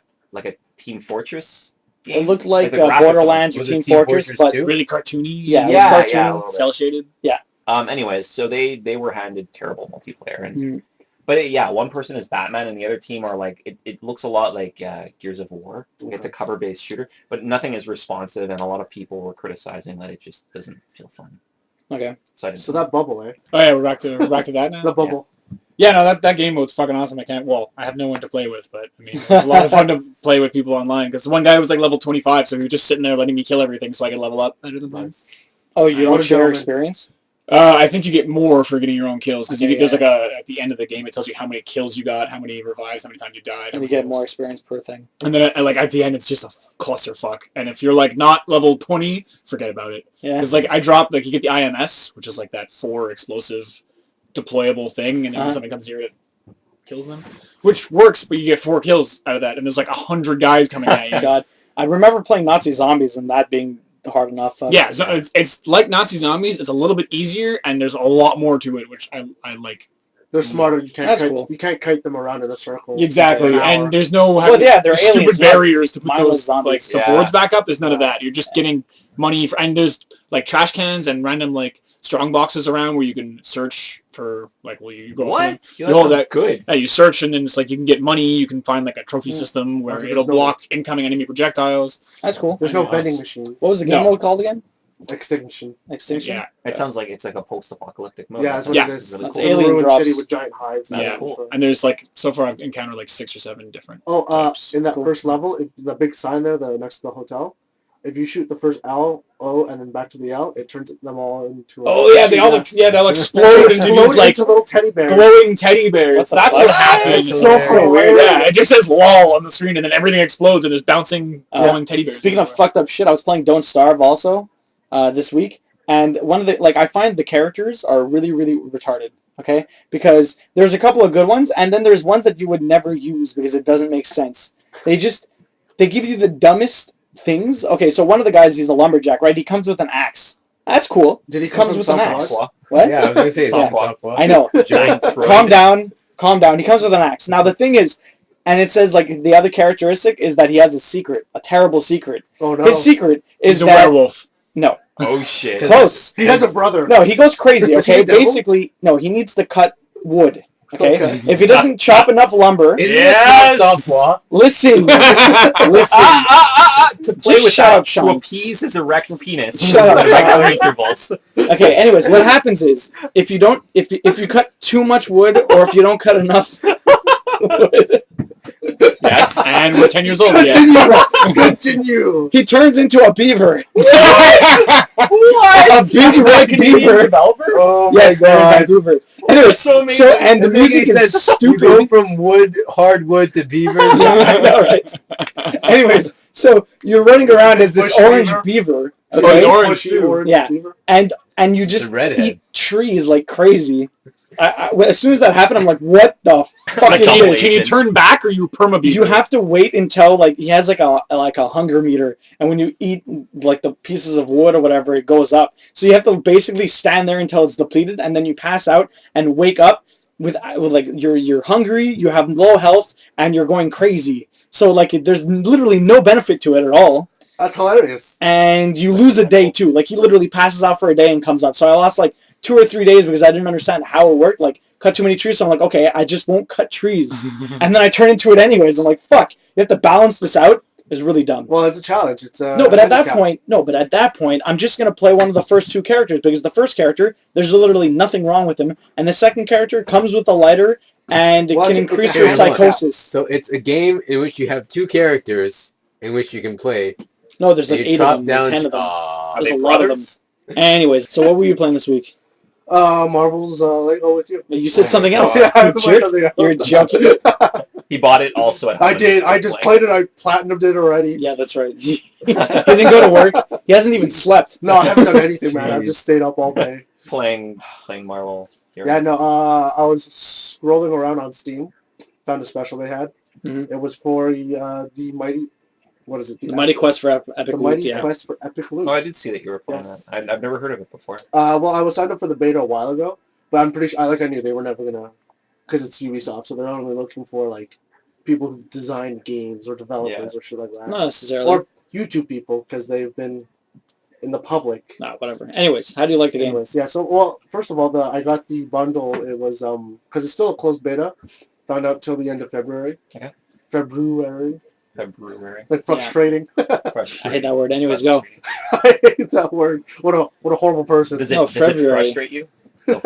Team Fortress game. It looked like the graphics Borderlands or Was it Team Team Fortress, Fortress but 2? Really cartoony. Yeah, it was Yeah, cartoon. yeah, a little bit. Cell shaded. Anyways, so they were handed terrible multiplayer, and Mm. but yeah, one person is Batman, and the other team are like it looks a lot like Gears of War. It's a cover-based shooter, but nothing is responsive, and a lot of people were criticizing that it just doesn't feel fun. Okay. So I didn't. So that bubble, eh? Oh yeah, we're back to that now. The bubble. Yeah, no, that game mode's fucking awesome. I have no one to play with, but I mean, it's a lot of fun to play with people online. Because one guy was like level 25, so he was just sitting there letting me kill everything so I could level up better than him. Oh, you What don't a share gentleman. experience? I think you get more for getting your own kills because Okay, there's yeah. like at the end of the game it tells you how many kills you got, how many revives, how many times you died, And you get more experience per thing. And then like at the end it's just a clusterfuck. And if you're like not level 20, forget about it. Yeah. Because like I dropped like you get the IMS, which is like that 4 explosive deployable thing, and then when something comes near it kills them, which works, but you get 4 kills out of that, and there's like 100 guys coming at you. God, I remember playing Nazi zombies and that being hard enough. Yeah, so it's like Nazi zombies. It's a little bit easier, and there's a lot more to it, which I like. They're smarter. You can't That's kite, cool. you can't kite them around in a circle. Exactly, for an hour. and there's no Well, yeah, they're stupid aliens. barriers to put Mine was those like zombies. the Yeah. boards back up. There's none of that. You're just getting money for, and there's like trash cans and random like strong boxes around where you can search for like you go up to them. What? You that hold sounds that- good. Yeah, you search and then it's like you can get money. You can find like a trophy system where There's it'll no- block incoming enemy projectiles. That's cool. There's no Yes. vending machines. What was the game No. mode called again? Extinction. Extinction? Yeah, It sounds like it's like a post-apocalyptic mode. Yeah, that's what Yeah. it is. Really It's cool. a Alien ruined drops. city with giant hives. That's yeah. cool. And there's like so far I've encountered like 6 or 7 different. Oh, types. in that Cool. first level, the big sign there, the next to the hotel, if you shoot the first L, O, and then back to the L, it turns them all into. Oh yeah, they all they'll explode into these like into little teddy bears. glowing teddy bears. What the That's fuck? what happens. It's so weird. Yeah, it just says "lol" on the screen, and then everything explodes, and there's bouncing, glowing teddy bears. Speaking of everywhere. fucked up shit, I was playing Don't Starve also this week, and one of the I find the characters are really retarded. Okay, because there's a couple of good ones, and then there's ones that you would never use because it doesn't make sense. They give you the dumbest things. Okay, so one of the guys, he's a lumberjack, right? He comes with an axe. That's cool. Did he Comes come with from an South axe. Park? What? Yeah, I was gonna say Softball. softball. I know. Giant Freud. Calm down. He comes with an axe. Now the thing is, and it says like the other characteristic is that he has a secret, a terrible secret. Oh no. His secret is He's a that werewolf. no, Oh shit. close. He has a brother. No, he goes crazy. Is he Okay, the devil? basically, no, he needs to cut wood. Okay, Okay. if he doesn't chop enough lumber, Isn't Yes! this not softball? listen. To play Just with shut that, up, to Sean. appease his erect penis. Shut up, at regular Sean. intervals. Okay, anyways, what happens is if you cut too much wood or if you don't cut enough wood, Yes. And we're 10 years old. Yeah. Continue. he turns into a beaver. What? A big red beaver. developer? Oh Yes, they're in Vancouver. Anyways, So amazing. so and the The thing music is you go stupid. from hardwood to beavers. Yeah, I know, right? Anyways, so you're running around as this Bush orange beaver. beaver, Oh, Okay? he's orange Bushy too. orange Yeah. beaver. And you just redhead. eat trees like crazy. As soon as that happened, I'm like, what the fuck Like is a Can this? you turn back or you perma You have to wait until like he has like a hunger meter, and when you eat like the pieces of wood or whatever, it goes up. So you have to basically stand there until it's depleted, and then you pass out and wake up with like you're hungry, you have low health, and you're going crazy. So like there's literally no benefit to it at all, That's hilarious. and you lose a day too. Like he literally passes out for a day and comes up. So I lost like 2 or 3 days because I didn't understand how it worked. Like cut too many trees, so I'm like, okay, I just won't cut trees. And then I turn into it anyways. I'm like, fuck, you have to balance this out. It's really dumb. Well, it's a challenge. It's No, but at that point, I'm just gonna play one of the first 2 characters because the first character, there's literally nothing wrong with him, and the second character comes with a lighter and it Well, can it's a increase your handicap. psychosis. So it's a game in which you have 2 characters in which you can play. No, there's like You 8 of chop them, down. like 10 of them. Are There's they a lot of brothers? Anyways, so what were you playing this week? Marvel's Lego with you. You said something Oh, else. Yeah, I You played jerk. something else. You're joking. He bought it also at home. I did. I just played it. I platinumed it already. Yeah, that's right. He didn't go to work. He hasn't even slept. No, I haven't done anything, man. I've just stayed up all day. playing Marvel. Yeah, no. I was scrolling around on Steam, found a special they had. Mhm. It was for the mighty. What is it? The Mighty Quest for Epic The Loot, Mighty yeah. Quest for Epic Loot. Oh, I did see that you were playing Yes. that. I've never heard of it before. Well, I was signed up for the beta a while ago, but I'm pretty sure. I knew they were never gonna, because it's Ubisoft, so they're only looking for like people who design games or developers or shit like that, Not necessarily. or YouTube people because they've been in the public. No, whatever. Anyways, how do you like the game? Anyways, yeah. So, well, first of all, I got the bundle. It was because it's still a closed beta. Found out till the end of February. Okay. February. February. Like frustrating. I hate that word. Anyways, go. I hate that word. What a horrible person. Does it, No, does it February. frustrate you? No,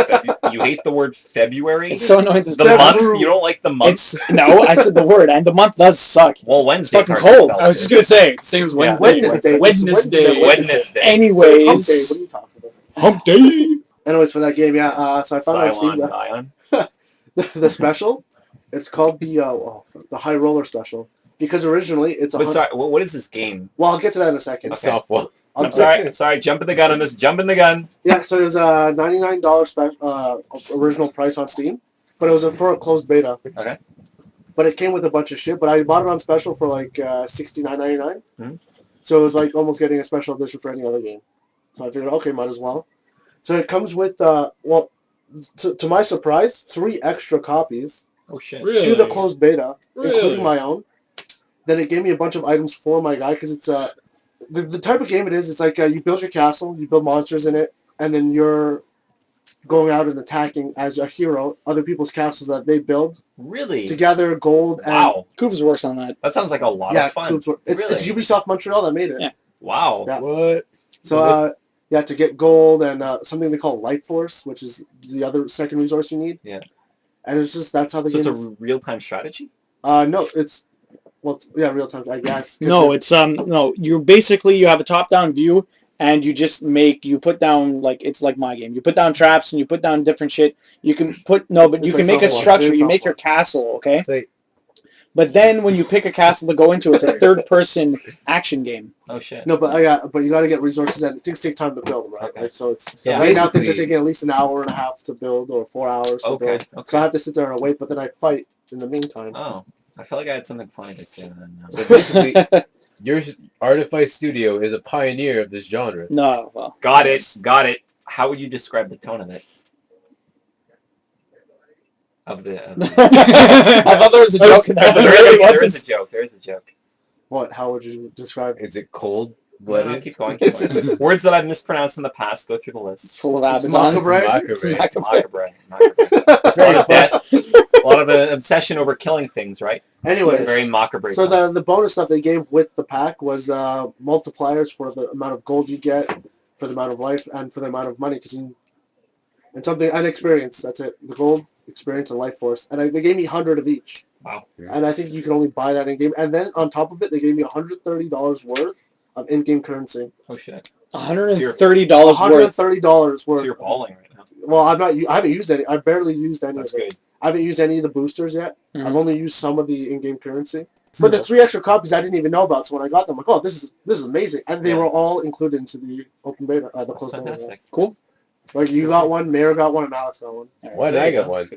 you hate the word February? It's so annoying. The February. month? You don't like the month? It's no. I said the word, and the month does suck. Well, Wednesday's fucking hard to cold. spell, I was just dude. gonna say, same as Yeah. Wednesday. Wednesday. Wednesday. Wednesday. Anyways, It's hump day. What are you talking about? Hump day. Anyways, for that game, yeah. So I found out Steam Cylon, Ion. the special. It's called the High Roller Special because originally it's a. But sorry, what is this game? Well, I'll get to that in a second. It's softball. I'll- I'm sorry. Jumping the gun on this. Jumping the gun. Yeah, so it was a $99 original price on Steam, but it was for a closed beta. Okay. But it came with a bunch of shit. But I bought it on special for like $69.99. Mhm. So it was like almost getting a special edition for any other game. So I figured, okay, might as well. So it comes with to my surprise, 3 extra copies Oh shit. Really? to the closed beta, Really? including my own. Then it gave me a bunch of items for my guy because it's the type of game it is. It's like you build your castle, you build monsters in it, and then you're going out and attacking as a hero other people's castles that they build Really? to gather gold. And, Wow. Coops works on that. That sounds like a lot yeah, of fun. it's Ubisoft Montreal that made it. Yeah. Wow. Yeah. What? So to get gold and something they call Life Force, which is the other second resource you need. Yeah. And it's just that's how the So game it's is. a real-time strategy? No, it's real time, I guess. 'cause No, you're- it's no. You have a top-down view, and you put down like it's like my game. You put down traps and you put down different shit. You can put but It's you like can make a softball. structure. It is You make your softball. castle, okay? It's like, But then when you pick a castle to go into, it's a third-person action game. Oh shit. No, but but you got to get resources and things take time to build, right? Okay. Like, so it's Yeah, right now things are basically- taking at least an hour and a half to build or 4 hours to Okay. build. Okay. So I have to sit there and wait, but then I fight in the meantime. Oh, I felt like I had something funny to say then. so basically, your Artifice Studio is a pioneer of this genre. No, well, Got it. How would you describe the tone of it? Of the. I thought there was a joke in there. there is a joke. There is a joke. What? How would you describe it? Is it cold No, blooded? keep going. Keep going. Words that I've mispronounced in the past. Go through the It's list. full of It's Abaddon. Macabre. It's Macabre. Macabre. A lot of death. A lot of obsession over killing things, right? Anyways, Very macabre. so the bonus stuff they gave with the pack was multipliers for the amount of gold you get, for the amount of life, and for the amount of money. And experience. That's it. The gold, experience, and life force. And they gave me 100 of each. Wow. And I think you can only buy that in game. And then on top of it, they gave me $130 worth of in-game currency. Oh shit. $130 worth. $130 worth. So you're balling right now. Well, I haven't used any. I barely used any That's of it. good. I haven't used any of the boosters yet. Mhm. I've only used some of the in-game currency. But the 3 extra copies I didn't even know about, so when I got them, I'm like, oh, this is amazing, and they were all included into the open beta, the That's closed beta. fantastic. Cool. Like you got one, Mayor got one, and Alex got one. Why did There I you get go. one?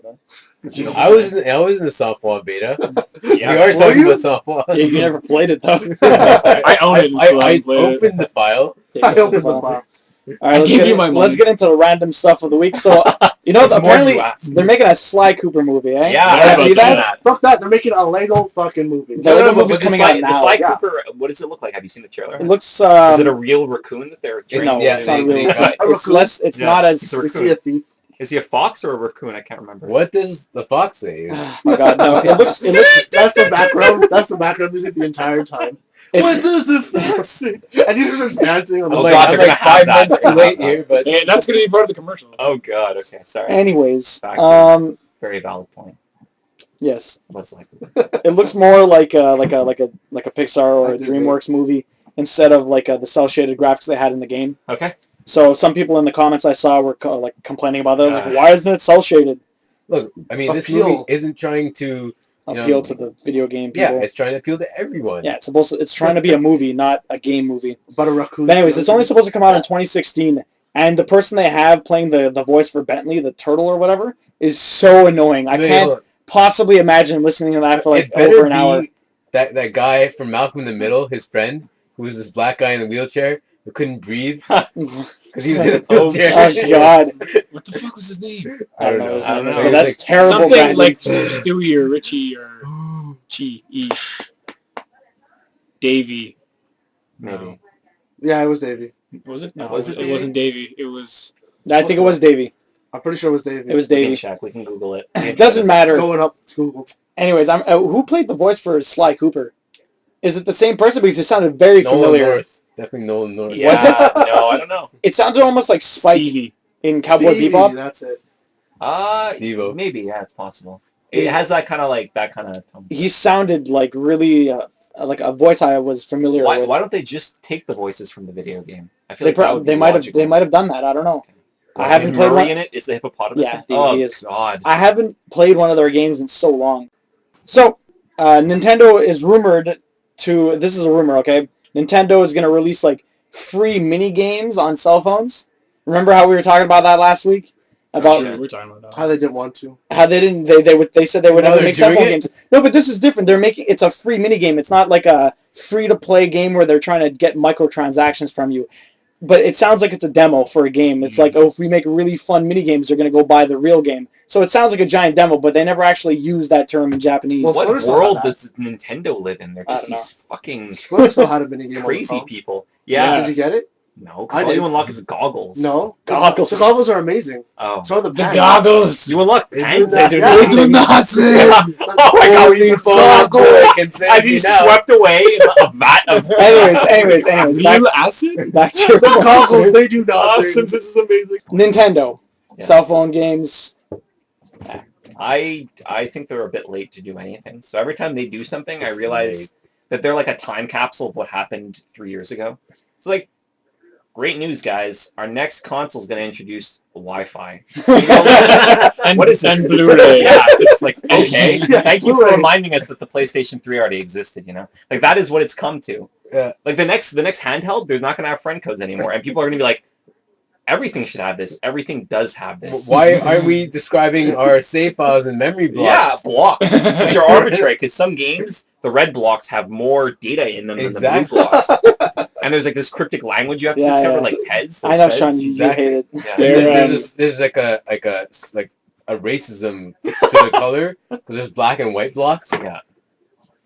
That's good. I was in the softball beta. Yeah. We are Were talking you? about softball. Yeah, you never played it though. I own it and still I haven't played it. opened the file. Yeah, I you opened the file. file. All right, I let's gave get, you my let's money. get into the random stuff of the week. So, you know, It's more than apparently you asked. they're making a Sly Cooper movie, eh? Yeah, You I guys saw see that? that. Fuck that! They're making a Lego fucking movie. The Lego but movie's the coming Sly, out The now. Sly Yeah. Cooper, what does it look like? Have you seen the trailer? It looks. Is it a real raccoon that they're training? No, Yeah, it's not they really. got- A It's raccoon? less. It's Yeah, not as. it's a Is he a thief? Is he a fox or a raccoon? I can't remember. What does the fox say? Oh my god, no! It looks. It looks. That's the background. That's the background music the entire time. It's, does the fox say? And he's just dancing on the Oh, I'm God, like, they're I'm like gonna have 5 that. months They're too gonna late have here, but Yeah, that's gonna be part of the commercial. Oh God. Okay, sorry. anyways, Back to- Very valid point. yes, What's like? it looks more like a Pixar or a Like Disney. DreamWorks movie instead of like the cell shaded graphics they had in the game. Okay. So some people in the comments I saw were like complaining about that. I was like, Uh. why isn't it cell shaded? look, I mean, this Appeal. movie isn't trying to. You Appeal know, to the video game Yeah, people. it's trying to appeal to everyone. Yeah, it's trying to be a movie, not a game movie. But a raccoon. But anyways, it's only supposed to come out in 2016, and the person they have playing the voice for Bentley, the turtle or whatever, is so annoying. I mean, can't look, possibly imagine listening to that for like it better over an be hour. that guy from Malcolm in the Middle, his friend, who was this black guy in the wheelchair who couldn't breathe because he was in a Oh wheelchair. god, What the fuck was his name? I don't know his I don't name, know. but that's Like, terrible. Something Brandon. like Stewie or Richie or Chi-E. Davey. Maybe. Yeah, it was Davey. Was it? No, Was it it wasn't Davey. It was. I think it was Davey. I'm pretty sure it was Davey. It was We can Davey. check. We can Google it. It doesn't It's matter. going up to Google. Anyways, who played the voice for Sly Cooper? Is it the same person? Because it sounded very Nolan familiar. North. Definitely Nolan North. Yeah. Was it? No, I don't know. It sounded almost like Spike Stevie. in Cowboy Stevie, Bebop. That's it. Steve-O. Maybe. Yeah, it's possible. It has that kind of tone. He sounded like really like a voice I was familiar Why with. don't they just take the voices from the video game? I feel They, like that would be they might have logical. they might have done that. I don't know. I Is haven't played Murray one. in it? Is the hippopotamus? Yeah, in it? he Oh is. God. I haven't played one of their games in so long. So, Nintendo is rumored to. This is a rumor, okay? Nintendo is going to release like free mini games on cell phones. Remember how we were talking about that last week? About Sure, we're talking about that. How they didn't want to. how they didn't they said they would Now never they're make cell doing phone it? games. No, but this is different. They're making it's a free mini game. It's not like a free to play game where they're trying to get microtransactions from you. But it sounds like it's a demo for a game. It's like, oh, if we make really fun mini games, they're gonna go buy the real game. So it sounds like a giant demo, but they never actually use that term in Japanese. Well, What Squirrel still world had that. does Nintendo live in? They're I just don't know. these fucking Squirrel still had a mini game. crazy on the people. Yeah. Yeah. Did you get it? No, I because all you did. unlock is goggles. No. Goggles. The goggles are amazing. Oh. So are the The pants. goggles. You unlock They do pens? that. They do Yeah. nothing. nothing. Oh my god, we Holy just goggles. I can send I'd you be now. swept away in a vat of anyways, back, Real acid? back to your The point. goggles, they do Awesome, nothing. this is amazing. Nintendo Yeah. cell phone games. I think they're a bit late to do anything. So every time they do something, I realize that they're like a time capsule of what happened 3 years ago. It's like, great news, guys. Our next console is going to introduce Wi-Fi. And, What is this? and Blu-ray. Yeah, it's like, okay. Yes, Thank you for Blu-ray. reminding us that the PlayStation 3 already existed, you know? Like, that is what it's come to. Yeah. Like, the next handheld, they're not going to have friend codes anymore. And people are going to be like, everything should have this. Everything does have this. Why are we describing our save files and memory Yeah, blocks? blocks, which are arbitrary, because some games, the red blocks have more data in them than the Exactly. blue blocks. And there's like this cryptic language you have to Yeah, discover, yeah. like Tez. or I know, Fez. Sean, you Exactly. hate it. Yeah. There's like a racism to the color because there's black and white blocks. Yeah.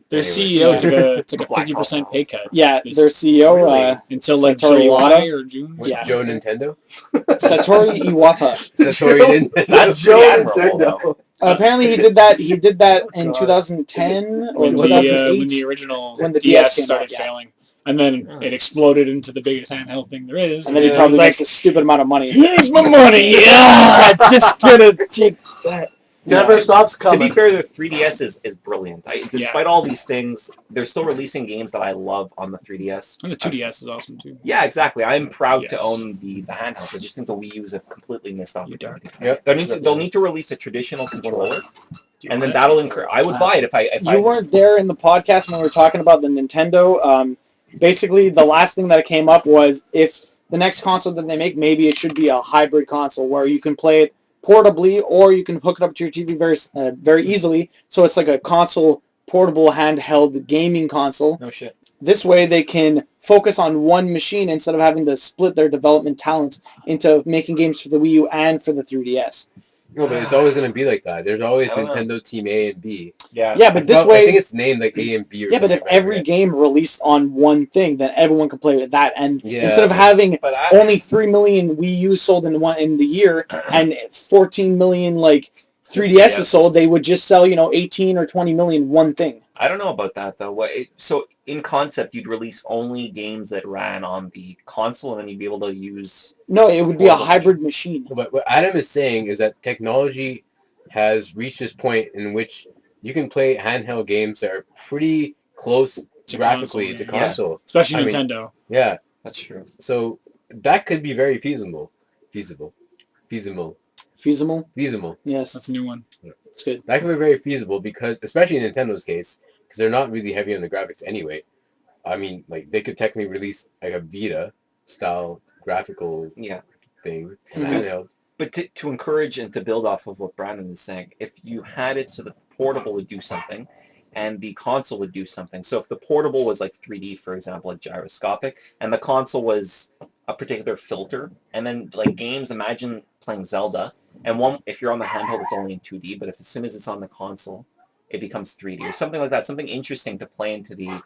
Their Anyway. CEO took a Black 50% hole. pay cut Yeah, This- their CEO, Really? until like Satoru July Iwata? or June. With Yeah. Joe Nintendo. Satoru Iwata. Satoru Nintendo. That's Joe pretty admirable, though. Nintendo. Apparently, he did that. He did that in God. 2010 or When the 2008. original When the DS DS came started out, yeah. failing. And then it exploded into the biggest handheld thing there is. And then he Yeah, probably it's like, makes a stupid amount of money. here's my money. Yeah, just gonna take that. Never stops To be coming. fair, the 3DS is brilliant. Despite all these things, they're still releasing games that I love on the 3DS. And the 2DS is awesome too. Yeah, exactly. I'm proud to Yes. own the handheld. I just think the Wii U is a completely missed opportunity. Yep. They'll need to release a traditional controller, Do you and then want it? that'll incur. I would buy it if I. You weren't there in the podcast when we were talking about the Nintendo. Basically, the last thing that came up was if the next console that they make, maybe it should be a hybrid console where you can play it portably or you can hook it up to your TV very easily. So it's like a console, portable, handheld gaming console. No shit. This way they can focus on one machine instead of having to split their development talent into making games for the Wii U and for the 3DS. No, but it's always gonna be like that. There's always I don't know. Nintendo Team A and B. Yeah. Yeah, but this way... I think it's named like A and B or Yeah, but something. if every right? game released on one thing, then everyone can play with that. And Yeah, instead of having But only 3 million Wii U sold in the year and 14 million like 3DSs sold, they would just sell 18 or 20 million one thing. I don't know about that though. So in concept, you'd release only games that ran on the console, and then you'd be able to use. No, it would be a Portable. hybrid machine. But what Adam is saying is that technology has reached this point in which you can play handheld games that are pretty close To graphically console, to yeah. console. Especially I mean- Nintendo. Yeah. That's true. So that could be very feasible. Feasible. Feasible? Yes, That's a new one. that's good. That could be very feasible because, especially in Nintendo's case, because they're not really heavy on the graphics anyway. I mean, like they could technically release like a Vita style graphical Yeah. thing, Mhm. handheld. But to encourage and to build off of what Brandon is saying, if you had it so the portable would do something and the console would do something. So if the portable was like 3D, for example, like gyroscopic, and the console was a particular filter, and then like games, imagine playing Zelda, and if you're on the handheld, it's only in 2D, but if as soon as it's on the console, it becomes 3D or something like that, something interesting to play into the...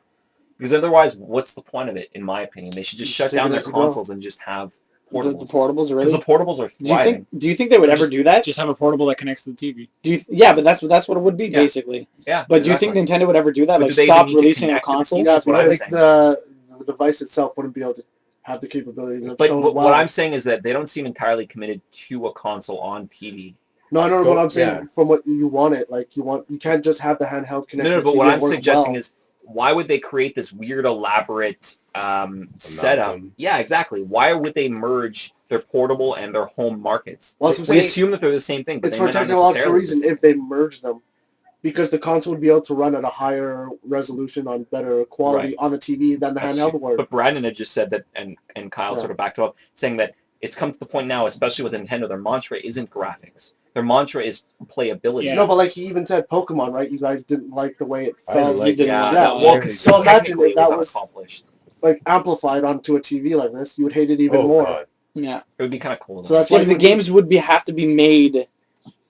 Because otherwise, what's the point of it, in my opinion? They should just shut Take down it their as you go. consoles and just have The portables. portables, Because really? the portables are thriving. Do you think they would ever do that? Just have a portable that connects to the TV. Yeah, but that's what it would be Yeah. basically. Yeah. But do you think Nintendo would ever do that? But Like do they stop even need to releasing a connect to the console? TV? Yeah, That's what I was because saying. the device itself wouldn't be able to have the capabilities of But showing what wow. I'm saying is that they don't seem entirely committed to a console on TV. No, I know what I'm saying. Yeah. From what you want it, like you can't just have the handheld connection. No, but to what your I'm work suggesting well. is, why would they create this weird, elaborate setup? Amalgam. Yeah, exactly. Why would they merge their portable and their home markets? Well, that's what I'm We saying. assume that they're the same thing, but It's they for may not technological necessarily be reason the same. if they merge them, because the console would be able to run at a higher resolution on better quality Right. on the TV than the That's handheld true. would. But Brandon had just said that, and Kyle Yeah. sort of backed him up, saying that it's come to the point now, especially with Nintendo, their mantra isn't graphics. Their mantra is playability. Yeah. No, but like he even said Pokemon, right? You guys didn't like the way it I didn't felt, like didn't Yeah, like Yeah, that well, one. because So imagine technically if that it was was- unaccomplished. like amplified onto a TV like this. You would hate it even Oh more. god. Yeah. It would be kind of cool. So though. that's why Yeah, you the would games would have to be made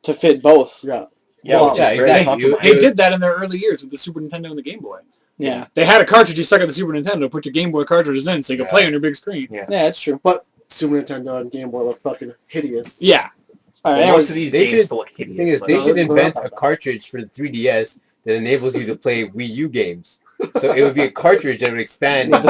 to fit both. Yeah. yeah, well, which yeah, is very exactly. compromising. They did that in their early years with the Super Nintendo and the Game Boy. Yeah. They had a cartridge you stuck at the Super Nintendo, put your Game Boy cartridges in so you could Yeah. play on your big screen. Yeah. Yeah, it's true. Super Nintendo and Game Boy look fucking hideous. Yeah. All right, Well, anyways, most of these They games should- still look The hideous. thing is, like- they No, should let's go invent outside a that. cartridge for the 3DS that enables you to play Wii U games. So it would be a cartridge that would expand into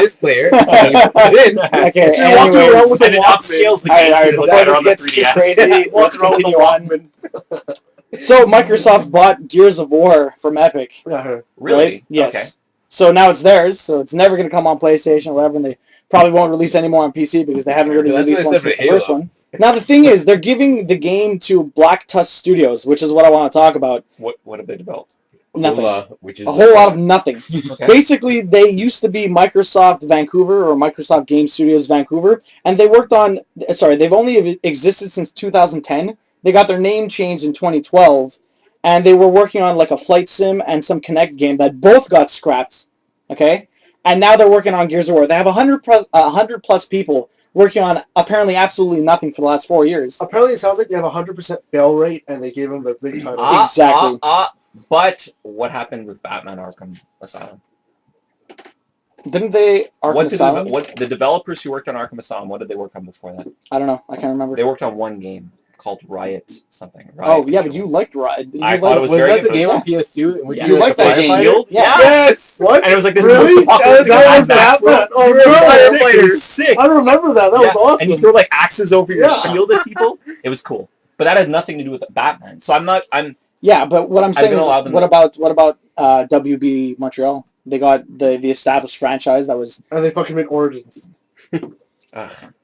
this player. And you put it in. okay, So you're walking around with and a it Walkman. upscales the All right, games all right, to look before better this on the gets too 3DS. crazy, let's Walking around with a continue on. Walkman. So Microsoft bought Gears of War from Epic. Yeah, her. Really? Right? Yes. Okay. So now it's theirs. So it's never going to come on PlayStation or whatever. And they probably won't release any more on PC because they haven't really That's released what one I said since for the first Halo. one. Now the thing is, they're giving the game to Black Tusk Studios, which is what I want to talk about. What have they developed? Nothing. Hola, which is A whole lot of nothing. Okay. Basically, they used to be Microsoft Vancouver or Microsoft Game Studios Vancouver, and they worked on. Sorry, they've only existed since 2010. They got their name changed in 2012, and they were working on like a flight sim and some Kinect game that both got scrapped. Okay, and now they're working on Gears of War. They have 100 plus people working on apparently absolutely nothing for the last 4 years. Apparently, it sounds like they have a 100% fail rate, and they gave them the big title. Exactly. But what happened with Batman Arkham Asylum? Didn't they Arkham Asylum? What the developers who worked on Arkham Asylum? What did they work on before that? I don't know. I can't remember. They worked on one game called Riot something. Oh Riot yeah, but Control. you liked Riot. I thought it was Was very that the good. game on PS2? in which Yeah. you You were like like that a game? firefighter? Shield? Yeah. Yes! What? And it was like this Really? post-apocalyptic That was Mad Max. Batman? Oh, It was no. sick. It was sick. I remember that. That was Yeah, awesome. And you throw like axes over your Yeah. shield at people. It was cool. But that had nothing to do with Batman. So I'm Yeah, but what I'm saying gonna is, allow them what to- about WB Montreal? They got the established franchise that was. And they fucking made Origins.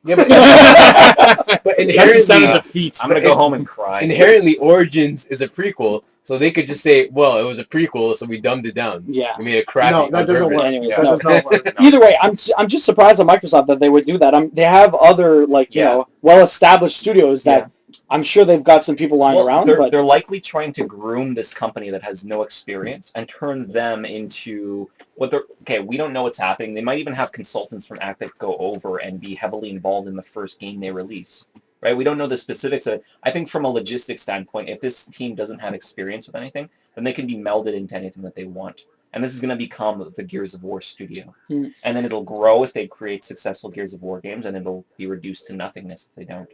Yeah, but That's the inherently, sound of defeat. I'm gonna go home and cry. inherently, Origins is a prequel, so they could just say, "Well, it was a prequel, so we dumbed it down. Yeah. We made it crappy." No, on that doesn't purpose." work. Anyways, That no. does not work. No. Either way, I'm just surprised at Microsoft that they would do that. They have other Yeah. well-established studios that I'm sure they've got some people lying Well, around. they're, But they're likely trying to groom this company that has no experience and turn them into what they're. Okay, we don't know what's happening. They might even have consultants from Epic go over and be heavily involved in the first game they release. Right? We don't know the specifics of it. I think from a logistics standpoint, if this team doesn't have experience with anything, then they can be melded into anything that they want. And this is going to become the Gears of War studio. Hmm. And then it'll grow if they create successful Gears of War games, and it'll be reduced to nothingness if they don't.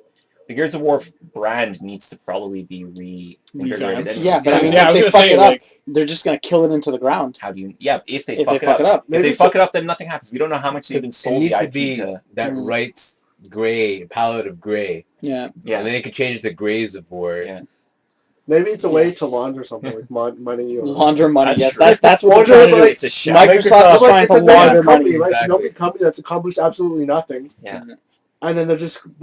The Gears of War brand needs to probably be reinvigorated. Revamped. anyways. yeah, but I mean, Yeah, I was if they gonna fuck say, it up, like- they're just gonna kill it into the ground. How do you? Yeah, if they If fuck they it up. fuck it up, If Maybe they it's fuck it up, then nothing happens. We don't know how much they've It even sold needs the to IP be to. that Mm. right gray palette of gray, yeah. Yeah. and then it could change to grays of war. Yeah. Maybe it's a way to launder something like money. Or, Launder money. That's yes, true. that's what Launder they're trying to is do. like- It's a shell. Microsoft Microsoft- is trying it's to a known launder company, money. right? It's a known Exactly. company that's accomplished absolutely nothing. Yeah. And then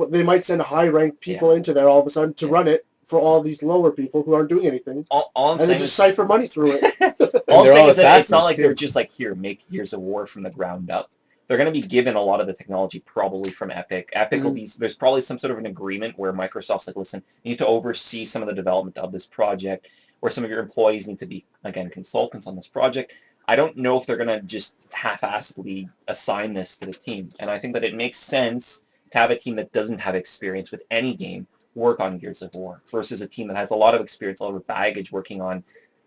they might send high-ranked people into there all of a sudden to run it for all these lower people who aren't doing anything, All I'm and they saying just is, siphon money through it. all I'm they're saying all is that it's not assassins, like too. they're just like, here, make Gears of War from the ground up. They're going to be given a lot of the technology probably from Epic. Epic will be, there's probably some sort of an agreement where Microsoft's like, listen, you need to oversee some of the development of this project, or some of your employees need to be, again, consultants on this project. I don't know if they're going to just half-assedly assign this to the team. And I think that it makes sense to have a team that doesn't have experience with any game work on Gears of War versus a team that has a lot of experience, a lot of baggage working on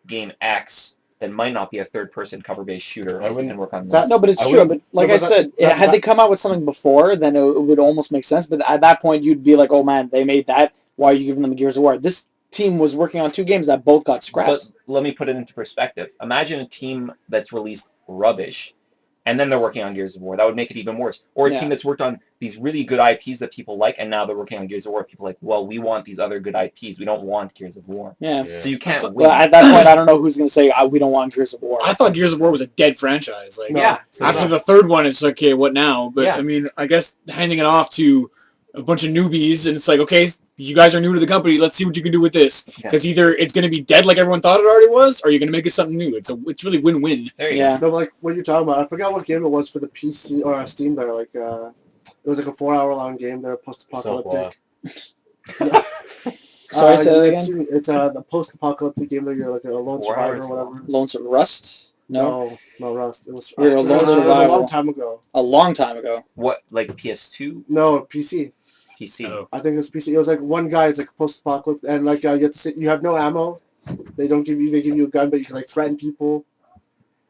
game X that might not be a third-person cover-based shooter I wouldn't- and work on that- this. No, but it's I true. wouldn't- But like No, I but said, that- had they come out with something before, then it would almost make sense. But at that point, you'd be like, "Oh man, they made that. Why are you giving them Gears of War?" This team was working on 2 games that both got scrapped. But let me put it into perspective. Imagine a team that's released rubbish, and then they're working on Gears of War. That would make it even worse. Or a Yeah. team that's worked on these really good IPs that people like, and now they're working on Gears of War. People are like, well, we want these other good IPs. We don't want Gears of War. yeah. Yeah. So you can't win. Well, at that point, I don't know who's going to say we don't want Gears of War. I thought Gears of War was a dead franchise. Like, Yeah. after the third one, it's okay, what now? But Yeah. I mean, I guess handing it off to a bunch of newbies, and it's like, okay, you guys are new to the company. Let's see what you can do with this. Yeah. Because either it's going to be dead like everyone thought it already was, or you're going to make it something new. It's really win-win. There you Yeah. No, like what you're talking about, I forgot what game it was for the PC or Steam. There, like it was like a 4-hour-long game. They're post-apocalyptic. Sorry, say that it's- again. It's the post-apocalyptic game where you're like a lone 4 survivor hours or whatever. Lonesome Rust? No, No, Rust. It was. You're a it lone was a survivor. long time ago. a long time ago. go. What, like PS2, No, PC. PC? Oh. I think it was PC. It was like one guy. It's like post-apocalyptic, and like you have to say you have no ammo. They don't give you. They give you a gun, but you can like threaten people.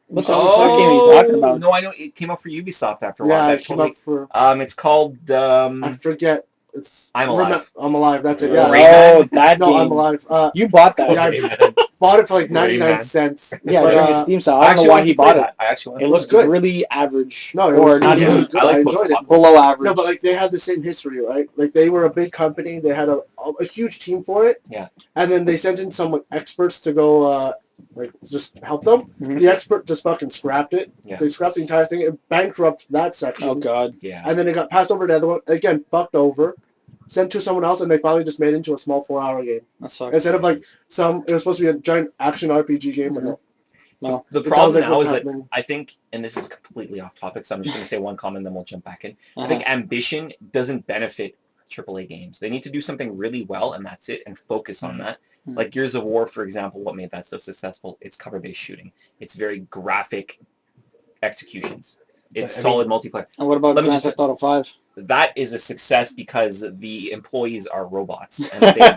What the fuck game are you talking about? No, I know. It came out for Ubisoft after a while. Yeah, That it came totally- up for. It's called. I forget. It's. I'm Alive. I'm alive. That's it. Yeah. Rayman? Oh, that No, game. I'm alive. You bought that. Yeah, Rayman. Bought it for like 99 Rayman. cents. Yeah, But, during a Steam sale. I don't know why he bought it. I actually wanted It to looked good. really average. No, it or was not really even good. I like I enjoyed it. post-apocalyptic. below average. No, but like they had the same history, right? Like they were a big company. They had a huge team for it. Yeah. And then they sent in some like, experts to go like just help them. Mhm. The expert just fucking scrapped it. Yeah. They scrapped the entire thing. It bankrupted that section. Oh god. Yeah. And then it got passed over to the other one. Again, fucked over. Sent to someone else, and they finally just made it into a small 4-hour game That's fucked. instead of like some. It was supposed to be a giant action RPG game, but no. No. The It sounds problem like now what's is that happening. I think, and this is completely off topic, so I'm just going to say one comment, then we'll jump back in. I Uh-huh. think ambition doesn't benefit AAA games. They need to do something really well, and that's it, and focus on that. Mhm. Like Gears of War, for example, what made that so successful? It's cover-based shooting. It's very graphic executions. It's I solid multiplayer. And what about Let me Grand just- Theft Auto 5? That is a success because the employees are robots, and they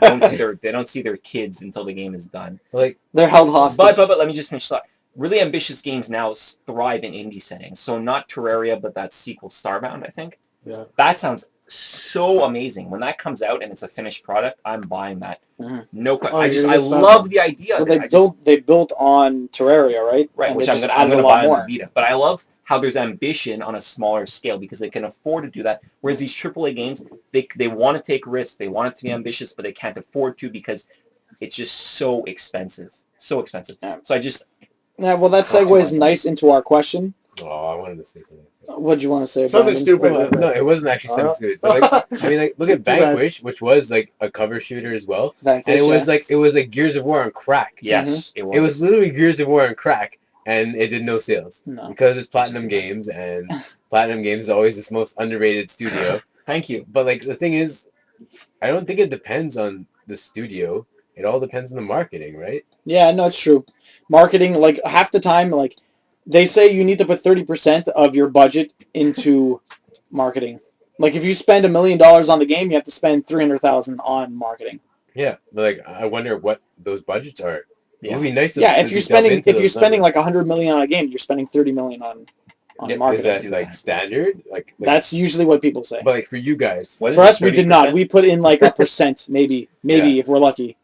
don't see their kids until the game is done. Like, They're held hostage. But let me just finish that. Really ambitious games now thrive in indie settings. So not Terraria, but that sequel Starbound, I think. Yeah. That sounds so amazing. When that comes out and it's a finished product, I'm buying that. Mhm. No question. Oh, I you're I gonna start love the idea Well, of it. they built on Terraria, right? Right, And which they I'm just gonna added a lot buy on more. the Vita. But I love how there's ambition on a smaller scale because they can afford to do that. Whereas these AAA games, they want to take risks, they want it to be ambitious, but they can't afford to because it's just so expensive. So expensive. Yeah. So I just Yeah, well, that Not too segues much. nice into our question. Oh, I wanted to say something. What'd you want to say? Something Brandon? stupid. Well, no, it wasn't actually something stupid. But like, I mean, like, look at Too bad. Vanquish, which was like a cover shooter as well, Vanquish, and yeah. it was like Gears of War on crack. yes, it was. It was literally Gears of War on crack, and it did no sales No. because it's Platinum Which is Games, and Platinum Games is always this most underrated studio. Thank you. But like the thing is, I don't think it depends on the studio. It all depends on the marketing, right? Yeah, no, it's true. Marketing, like half the time, like they say you need to put 30% of your budget into marketing. Like if you spend $1 million on the game, you have to spend 300,000 on marketing. Yeah, but like I wonder what those budgets are. It would be nice. Yeah, to if you're delve spending into if you're those spending numbers. like 100 million on a game, you're spending 30 million on Is marketing. that do like that. standard? Like That's usually what people say. but like for you guys, What is For it, us, we did not. 30%? We put in like a percent, maybe if we're lucky.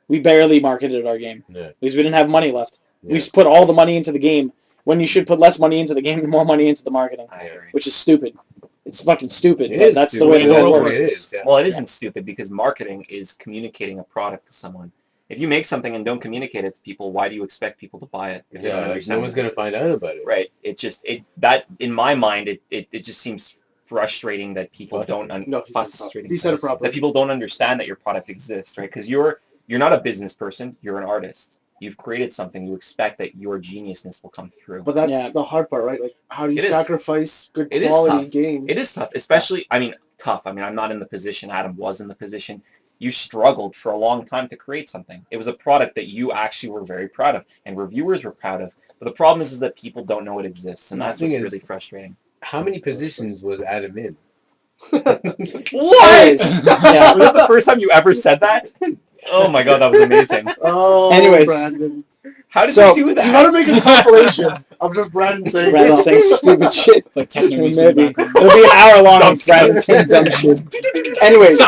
We barely marketed our game yeah, because we didn't have money left. yeah. We put all the money into the game when you should put less money into the game and more money into the marketing, I agree. which is stupid. It's fucking stupid. It But is that's stupid. the way It the world is. works. It is, yeah. Well, it isn't stupid because marketing is communicating a product to someone. If you make something and don't communicate it to people, why do you expect people to buy it? If they don't Yeah, like, understand no one's it? gonna find out about it. Right. It just that in my mind it just seems frustrating that people don't No, frustrating he said it that properly. people don't understand that your product exists, right? Because you're not a business person, you're an artist. You've created something, you expect that your geniusness will come through. But that's Yeah. the hard part, right? Like, how do you It is. sacrifice good It is quality tough. game? It is tough, especially tough. I mean, I'm not in the position Adam was in the position. You struggled for a long time to create something. It was a product that you actually were very proud of and reviewers were proud of. But the problem is that people don't know it exists, and The that's thing what's is- really frustrating. How many positions was Adam in? What? Anyways, yeah. Was that the first time you ever said that? Oh my god, that was amazing. Oh, Anyways. Brandon. How did So, you do that? You gotta make a compilation of just Brandon saying Brandon stuff. saying stupid shit. Like techno Maybe. music in the background. It'll be an hour long Dumb of Brandon saying dumb shit. Anyways,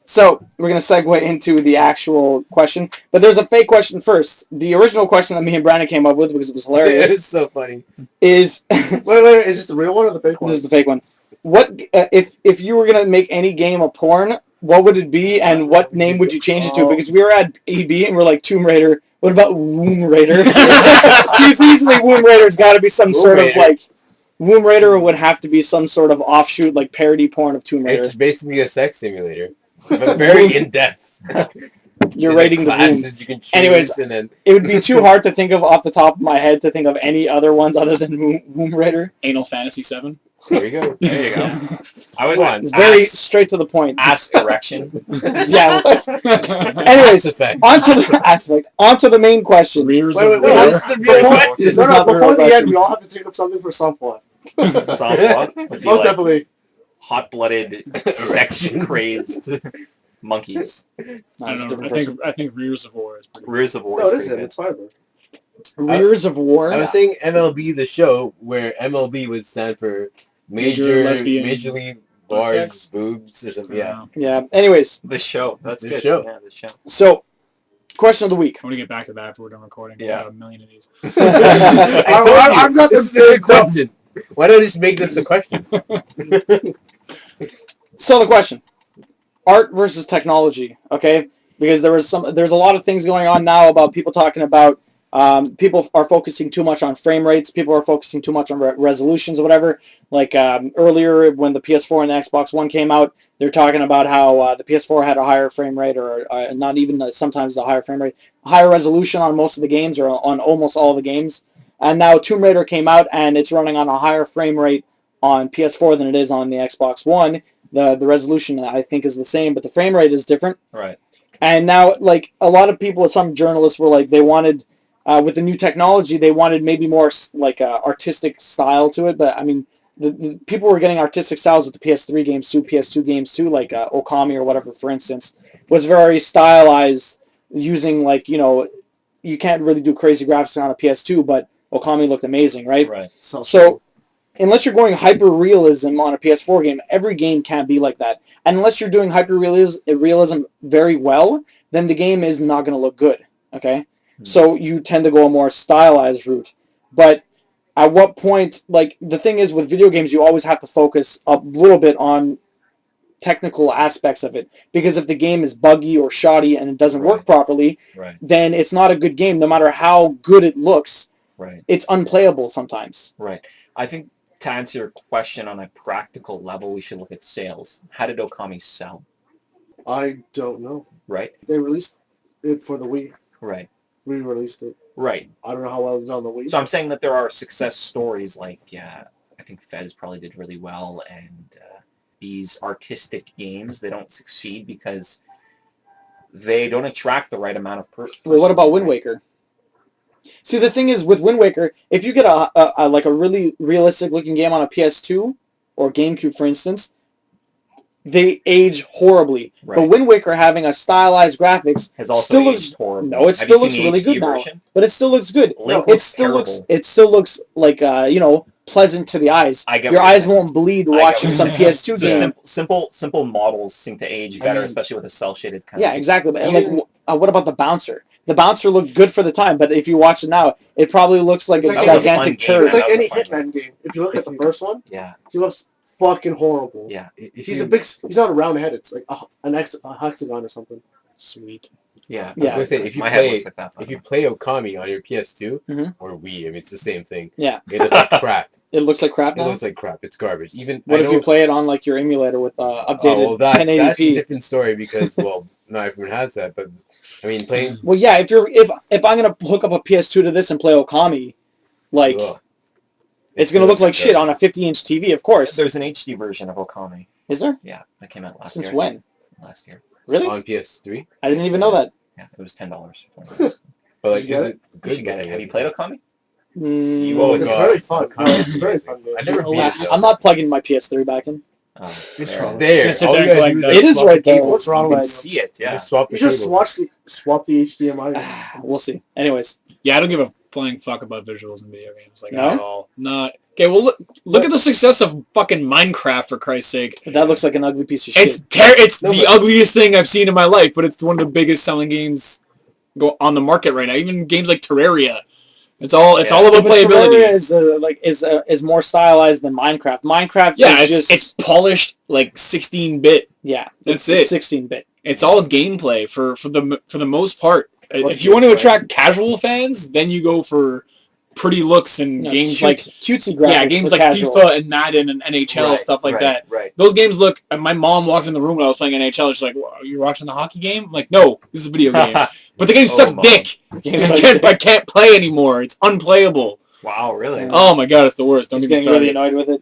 so we're going to segue into the actual question. But there's a fake question first. The original question that me and Brandon came up with, because it was hilarious, It's so funny. is... Wait, is this the real one or the fake one? This is the fake one. What if you were gonna make any game a porn? What would it be, and what name would you change it to? Because we were at EB and we're like Tomb Raider. What about Womb Raider? Because easily Womb Raider's got to be some sort of Raider. like Womb Raider would have to be some sort of offshoot like parody porn of Tomb Raider. It's basically a sex simulator, but very in depth. You're There's, rating like, the womb. classes you can choose, Anyways, and then It would be too hard to think of off the top of my head to think of any other ones other than Womb Raider. Anal Fantasy 7. there you go. There you go. I would Come on. It's very ask, straight to the point. ask erection. Yeah. Mass Anyways, Effect. onto the main question. Rears Wait, of wait, War. wait, That's the real Before- question. This No, is no, not the before real the end, question. we all have to think of something for Somewhat. Software would be Most like definitely. hot-blooded, sex-crazed monkeys. No, I it's a don't know. different person. I think Rears of War is pretty good. Rears of War No, it is isn't. pretty It's fiber. Rears of War. I was saying MLB the show, where MLB would stand for Major lesbian majorly butt large sex? boobs or something. Yeah. Yeah. Anyways, good. The show. That's The good. show. Yeah, the show. so question of the week. I'm gonna get back to that after we're done recording. Yeah. I got a million of these. I told you, I've got them this is a good saved up. question. Why don't I just make this the question? So the question: art versus technology. Okay, because there's a lot of things going on now about people talking about people are focusing too much on frame rates. People are focusing too much on resolutions or whatever. Like earlier when the PS4 and the Xbox One came out, they're talking about how the PS4 had a higher frame rate, or not even sometimes the higher frame rate, higher resolution on most of the games, or on almost all the games. And now Tomb Raider came out, and it's running on a higher frame rate on PS4 than it is on the Xbox One. The resolution, I think, is the same, but the frame rate is different. Right. And now, like, a lot of people, some journalists were like, they wanted, with the new technology, they wanted maybe more, like, artistic style to it. But, I mean, the people were getting artistic styles with the PS3 games too, PS2 games too, like Okami or whatever, for instance, was very stylized using, like, you know, you can't really do crazy graphics on a PS2, but Okami looked amazing, right? Right. So, unless you're going hyper realism on a PS4 game, every game can't be like that. And unless you're doing hyper realism very well, then the game is not going to look good. Okay, so you tend to go a more stylized route. But at what point, like the thing is with video games, you always have to focus a little bit on technical aspects of it, because if the game is buggy or shoddy and it doesn't work properly, then it's not a good game. No matter how good it looks, it's unplayable sometimes. Right. I think to answer your question on a practical level, we should look at sales. How did Okami sell? I don't know. Right. They released it for the Wii. Right. Re-released it. Right. I don't know how well it did on the Wii. So I'm saying that there are success stories like, I think Fez probably did really well, and these artistic games, they don't succeed because they don't attract the right amount of Well, what about Wind Waker? See, the thing is with Wind Waker, if you get a like a really realistic looking game on a PS2 or GameCube, for instance, they age horribly. Right. But Wind Waker having a stylized graphics has also still aged looks horribly. no, it Have still you looks seen the really HD good now. version? But it still looks good. Link It looks still terrible. looks like you know, pleasant to the eyes. I get Your what you're eyes saying. won't bleed I get watching what some you're saying. PS2 So game. simple models seem to age better, mean, especially with a cell shaded kind Yeah, of. exactly. But Even- like, what about the bouncer? The bouncer looked good for the time, but if you watch it now, it probably looks like It's a like a fun gigantic game. turd. It's like That was any a fun Hitman game. If you look at the first one, Yeah. he looks fucking horrible. Yeah. He's not a round head. It's like a hexagon or something. Sweet. Yeah. I was gonna say, if you My head play looks like that. if you play Okami on your PS2 Mhm. or Wii, I mean it's the same thing. Yeah. It looks like crap. It looks like crap It now. looks like crap. It's garbage. Even What I if know, you play it on like your emulator with updated oh, well, that's a 1080p? different story because well, not everyone has that. But I mean, playing Well, yeah. If I'm gonna hook up a PS2 to this and play Okami, like ugh, it's gonna look like shit on a 50-inch TV, of course. There's an HD version of Okami. Is there? Yeah, that came out last Since year. when? Last year. Really? on PS3. I didn't even know that. Yeah, it was $10. But like, Did you is get it You good? should get it. Have you played Okami? Oh, It's God. very fun. Okami No, it's is very amazing. fun game. I never beat it. I'm not plugging my PS3 back in. Oh, It's there. wrong. There. Just sit All there you and gotta collect do that. is It is swap right the there. cables. What's wrong You with can it? see it, You yeah. just swap the You just cables. swap the HDMI. We'll see. Anyways, Yeah, I don't give a flying fuck about visuals in video games, like No? at all. Not okay. Well, look at the success of fucking Minecraft, for Christ's sake. that looks like an ugly piece of shit. It's No, the but- ugliest thing I've seen in my life, but it's one of the biggest selling games go on the market right now. Even games like Terraria, it's all Yeah. about But Terraria playability. is more stylized than Minecraft. Minecraft Yeah, is it's polished like 16-bit. yeah, That's it's it. 16-bit. It's all gameplay for the most part. What If you want to gameplay? attract casual fans, then you go for pretty looks and games like cutesy graphics. games for like casual. FIFA and Madden and NHL stuff like that. Right. Those games look. And my mom walked in the room when I was playing NHL. And she's like, "Well, "You're watching the hockey game?" I'm like, "No, this is a video game." But the game Oh, sucks Mom. dick. Games I like- can't play anymore. It's unplayable. Wow, really? Yeah. Oh my god, it's the worst. Don't He's get me getting really started. annoyed with it.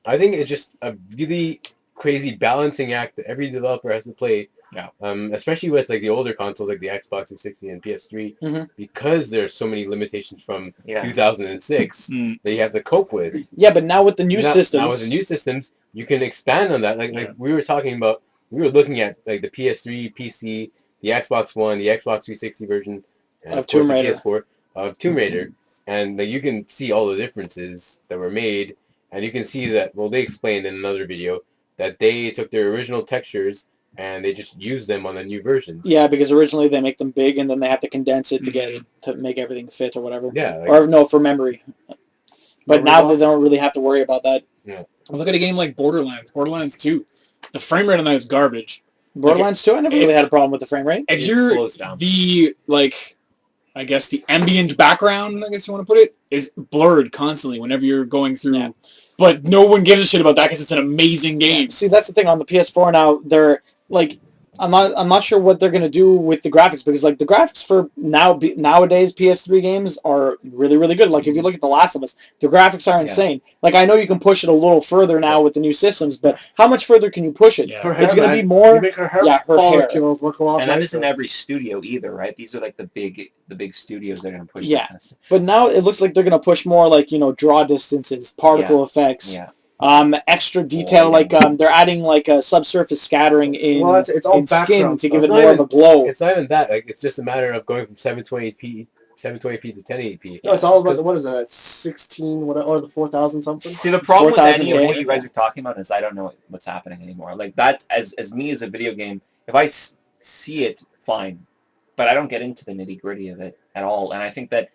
I think it's just a really crazy balancing act that every developer has to play. Yeah. Especially with like the older consoles like the Xbox 360 and PS3, Mhm. because there's so many limitations from Yeah. 2006 Mm. that you have to cope with. Yeah, but now with the new systems, Now with the new systems, you can expand on that. Like we were talking about, we were looking at like the PS3, PC, the Xbox One, the Xbox 360 version, and Of of course Tomb the Raider. PS4 of Tomb Raider, and like, you can see all the differences that were made, and you can see that. Well, they explained in another video that they took their original textures and they just used them on the new versions. yeah, because originally they make them big and then they have to condense it to get it to make everything fit or whatever. Yeah. Like, Or no, for memory. But Memory now blocks. they don't really have to worry about that. Look at a game like Borderlands 2. The frame rate on that is garbage. Borderlands 2, I never really had a problem with the frame rate. If It you're slows down. the I guess the ambient background, I guess you want to put it, is blurred constantly whenever you're going through. Yeah. But no one gives a shit about that because it's an amazing game. See, that's the thing on the PS4 now. They're like, I'm not sure what they're gonna do with the graphics, because like the graphics for nowadays PS3 games are really, really good. Like if you look at The Last of Us, the graphics are insane. Like I know you can push it a little further now with the new systems, but how much further can you push it? Yeah. Her It's hair, gonna man. be more. You make her hair Yeah, her hair. follicles look a lot And that nicer. isn't every studio either, right? These are like the big studios that are gonna push. Yeah. that kind of stuff. But now it looks like they're gonna push more like draw distances, particle effects. Yeah. Extra detail, like they're adding like a subsurface scattering in, Well, it's all in skin background to stuff. give it It's not more of even- a glow. It's not even that. Like it's just a matter of going from 720p 720p to 1080p. No, it's all about what is that? 16 what or the 4000 something. See, the problem with 4,000 any of what K. you guys are talking about is I don't know what's happening anymore. Like that, as me as a video game, if I see it, fine, but I don't get into the nitty gritty of it at all. And I think that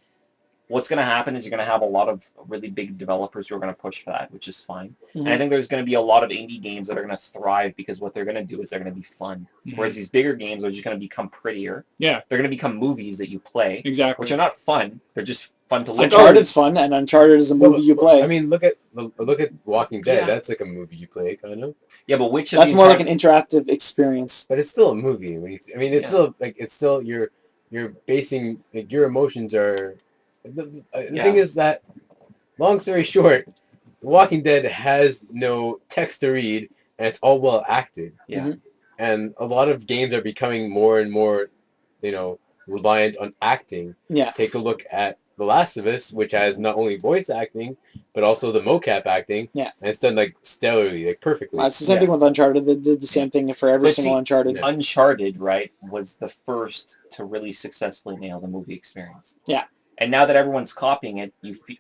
what's going to happen is you're going to have a lot of really big developers who are going to push for that, which is fine. And I think there's going to be a lot of indie games that are going to thrive because what they're going to do is they're going to be fun. Whereas these bigger games are just going to become prettier. Yeah, They're going to become movies that you play, exactly. which are not fun. They're just fun to look at. Uncharted's fun, and Uncharted is a movie you play. I mean, look at Walking Dead. Yeah. That's like a movie you play, kind of. Yeah, but which of That's the more like an interactive experience. But it's still a movie. When it's Yeah. still like you're basing like your emotions are. The Yeah. thing is that, long story short, The Walking Dead has no text to read, and it's all well acted. Yeah. And a lot of games are becoming more and more, reliant on acting. Yeah. Take a look at The Last of Us, which has not only voice acting, but also the mocap acting. Yeah. And it's done like stellarly, like perfectly. It's the same thing with Uncharted. They did the same thing for every But single see, Uncharted. Uncharted, right, was the first to really successfully nail the movie experience. Yeah. And now that everyone's copying it,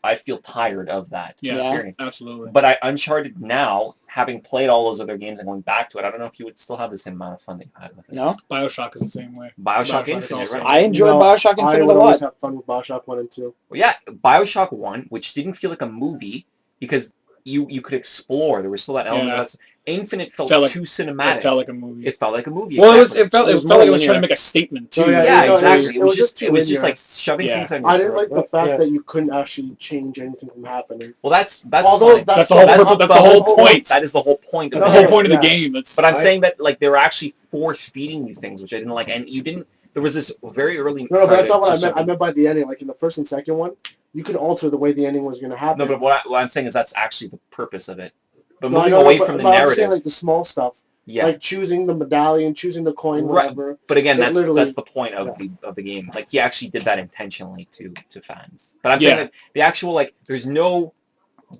I feel tired of that Yeah. experience. Absolutely. But Uncharted now, having played all those other games and going back to it, I don't know if you would still have the same amount of fun that you had with it. No, BioShock is the same way. Bioshock Bioshock is Infinite, also- right? I enjoyed No, Bioshock I Infinite a would always lot. have fun with Bioshock 1 and 2. Well, yeah, Bioshock 1, which didn't feel like a movie because you could explore. There was still that element. Yeah. That's Infinite felt Felt like- too cinematic. It felt like a movie. It felt like a movie. Well, exactly. it felt It was like it more was trying to linear. make a statement too. Oh, yeah, Yeah, no, exactly. it was just It was just linear. like shoving Yeah. things on your I didn't throat. like the fact Yeah. that you couldn't actually change anything from happening. Well, that's Although fine. That's the whole purpose- that's the whole point. That is the whole point. That's of the the whole point of the Yeah. game. It's, But I'm saying that like they were actually force feeding you things, which I didn't like, and you didn't. There was this very early. No, but that's not what I just meant. I jumping- meant by the ending. Like in the first and second one, you could alter the way the ending was going to happen. No, but what I'm saying is that's actually the purpose of it. But No, I moving know, away but- from the but I'm narrative, saying like the small stuff, yeah. like choosing the medallion, choosing the coin, Right. whatever. But again, it that's literally- the point of the game. Like he actually did that intentionally to fans. But I'm saying Yeah. that the actual like there's no,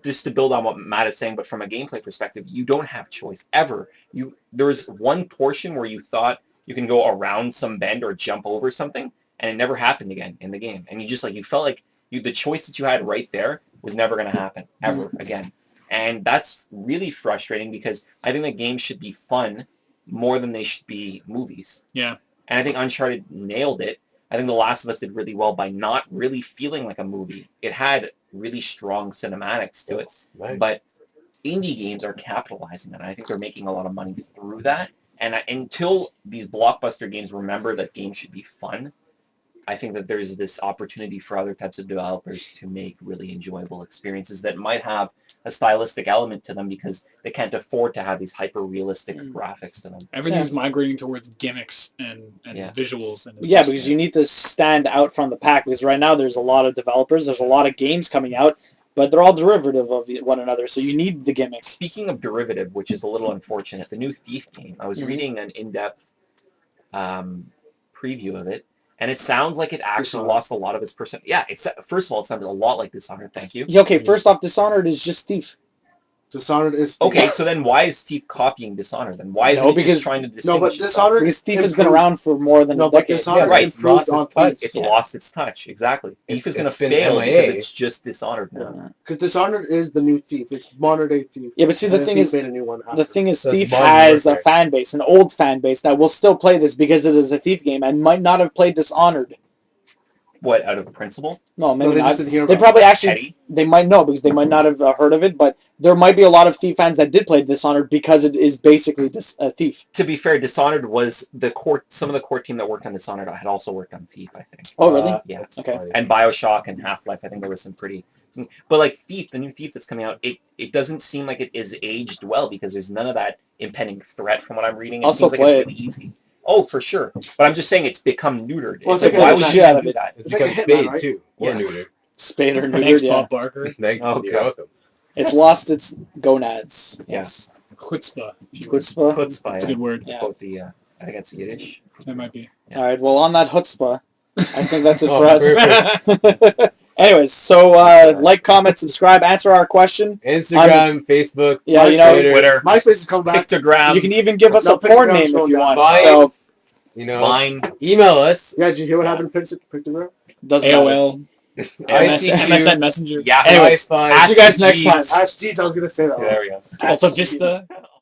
just to build on what Matt is saying, but from a gameplay perspective, you don't have choice ever. There's one portion where you thought you can go around some bend or jump over something, and it never happened again in the game. And you just like you felt like the choice that you had right there was never going to happen ever again. And that's really frustrating because I think that games should be fun more than they should be movies. Yeah. And I think Uncharted nailed it. I think The Last of Us did really well by not really feeling like a movie. It had really strong cinematics to it. Nice. But indie games are capitalizing on it. I think they're making a lot of money through that. And until these blockbuster games remember that games should be fun, I think that there's this opportunity for other types of developers to make really enjoyable experiences that might have a stylistic element to them because they can't afford to have these hyper-realistic graphics to them. everything's migrating towards gimmicks and Yeah. visuals. And it's Yeah, just- because you need to stand out from the pack. Because right now there's a lot of developers, there's a lot of games coming out, but they're all derivative of one another. So you need the gimmicks. Speaking of derivative, which is a little unfortunate, the new Thief game, I was reading an in-depth preview of it, and it sounds like it actually Dishonored. lost a lot of its person. Yeah, first of all, it sounded a lot like Dishonored. Thank you. Yeah, okay, first off, Dishonored is just Thief. Dishonored is Okay, so then why is Thief copying Dishonored? Then why isn't No, it because- just trying to No, distinguish but itself? Dishonored Because Thief has been improved- around for more than No, a but decade. Dishonored Yeah, right, it's improved lost on its touch. Thief. It's Yeah. lost its touch. Exactly. Thief It's- is going to it's been fail MIA. because it's just Dishonored now. Because Dishonored is the new Thief. It's modern day Thief. Yeah, but see, the And then thing Thief is, made a new one the after. thing is, So it's Thief modern has a warfare. fan base, an old fan base that will still play this because it is a Thief game and might not have played Dishonored. What, out of principle? No, No, maybe they not. just didn't hear They about probably That's actually, petty. they might know because they might not have heard of it, but there might be a lot of Thief fans that did play Dishonored because it is basically a Thief. To be fair, Dishonored was some of the core team that worked on Dishonored had also worked on Thief, I think. Oh, really? Yeah. That's Okay. funny. And Bioshock and Half-Life, I think there was some pretty... But like Thief, the new Thief that's coming out, it doesn't seem like it is aged well because there's none of that impending threat from what I'm reading. It I'll seems still like play it's really easy. Oh, for sure. But I'm just saying it's become neutered. Well, It's it's like, like why a would shit you out of do it. that? It's It's like become a Hitman, Spade right? too. Or Yeah. neutered. Spade or Thanks, neutered, yeah. Bob Barker. Thank Oh, you're God. welcome. It's lost its gonads. Yeah. Yes. Chutzpah. if you will. Chutzpah. Chutzpah, That's a yeah. good word. Yeah. Quote the, I think it's Yiddish. That might be. All right. Well, on that chutzpah, I think that's it Oh, for us. Anyways, so like, comment, subscribe, answer our question. Instagram, Facebook, Yeah, you know, Twitter, MySpace is coming back. Pictogram, You can even give us No, a porn name Pictogram's if you going want. down. So you know, Vine. email us. Yeah, did you hear what happened to Pictogram? Doesn't matter. AOL, ICQ, MSN Messenger, Yeah. Anyways, Wi-Fi, see you guys next time. Jeez. Jeez, I was gonna say that. There we go. Alta Vista.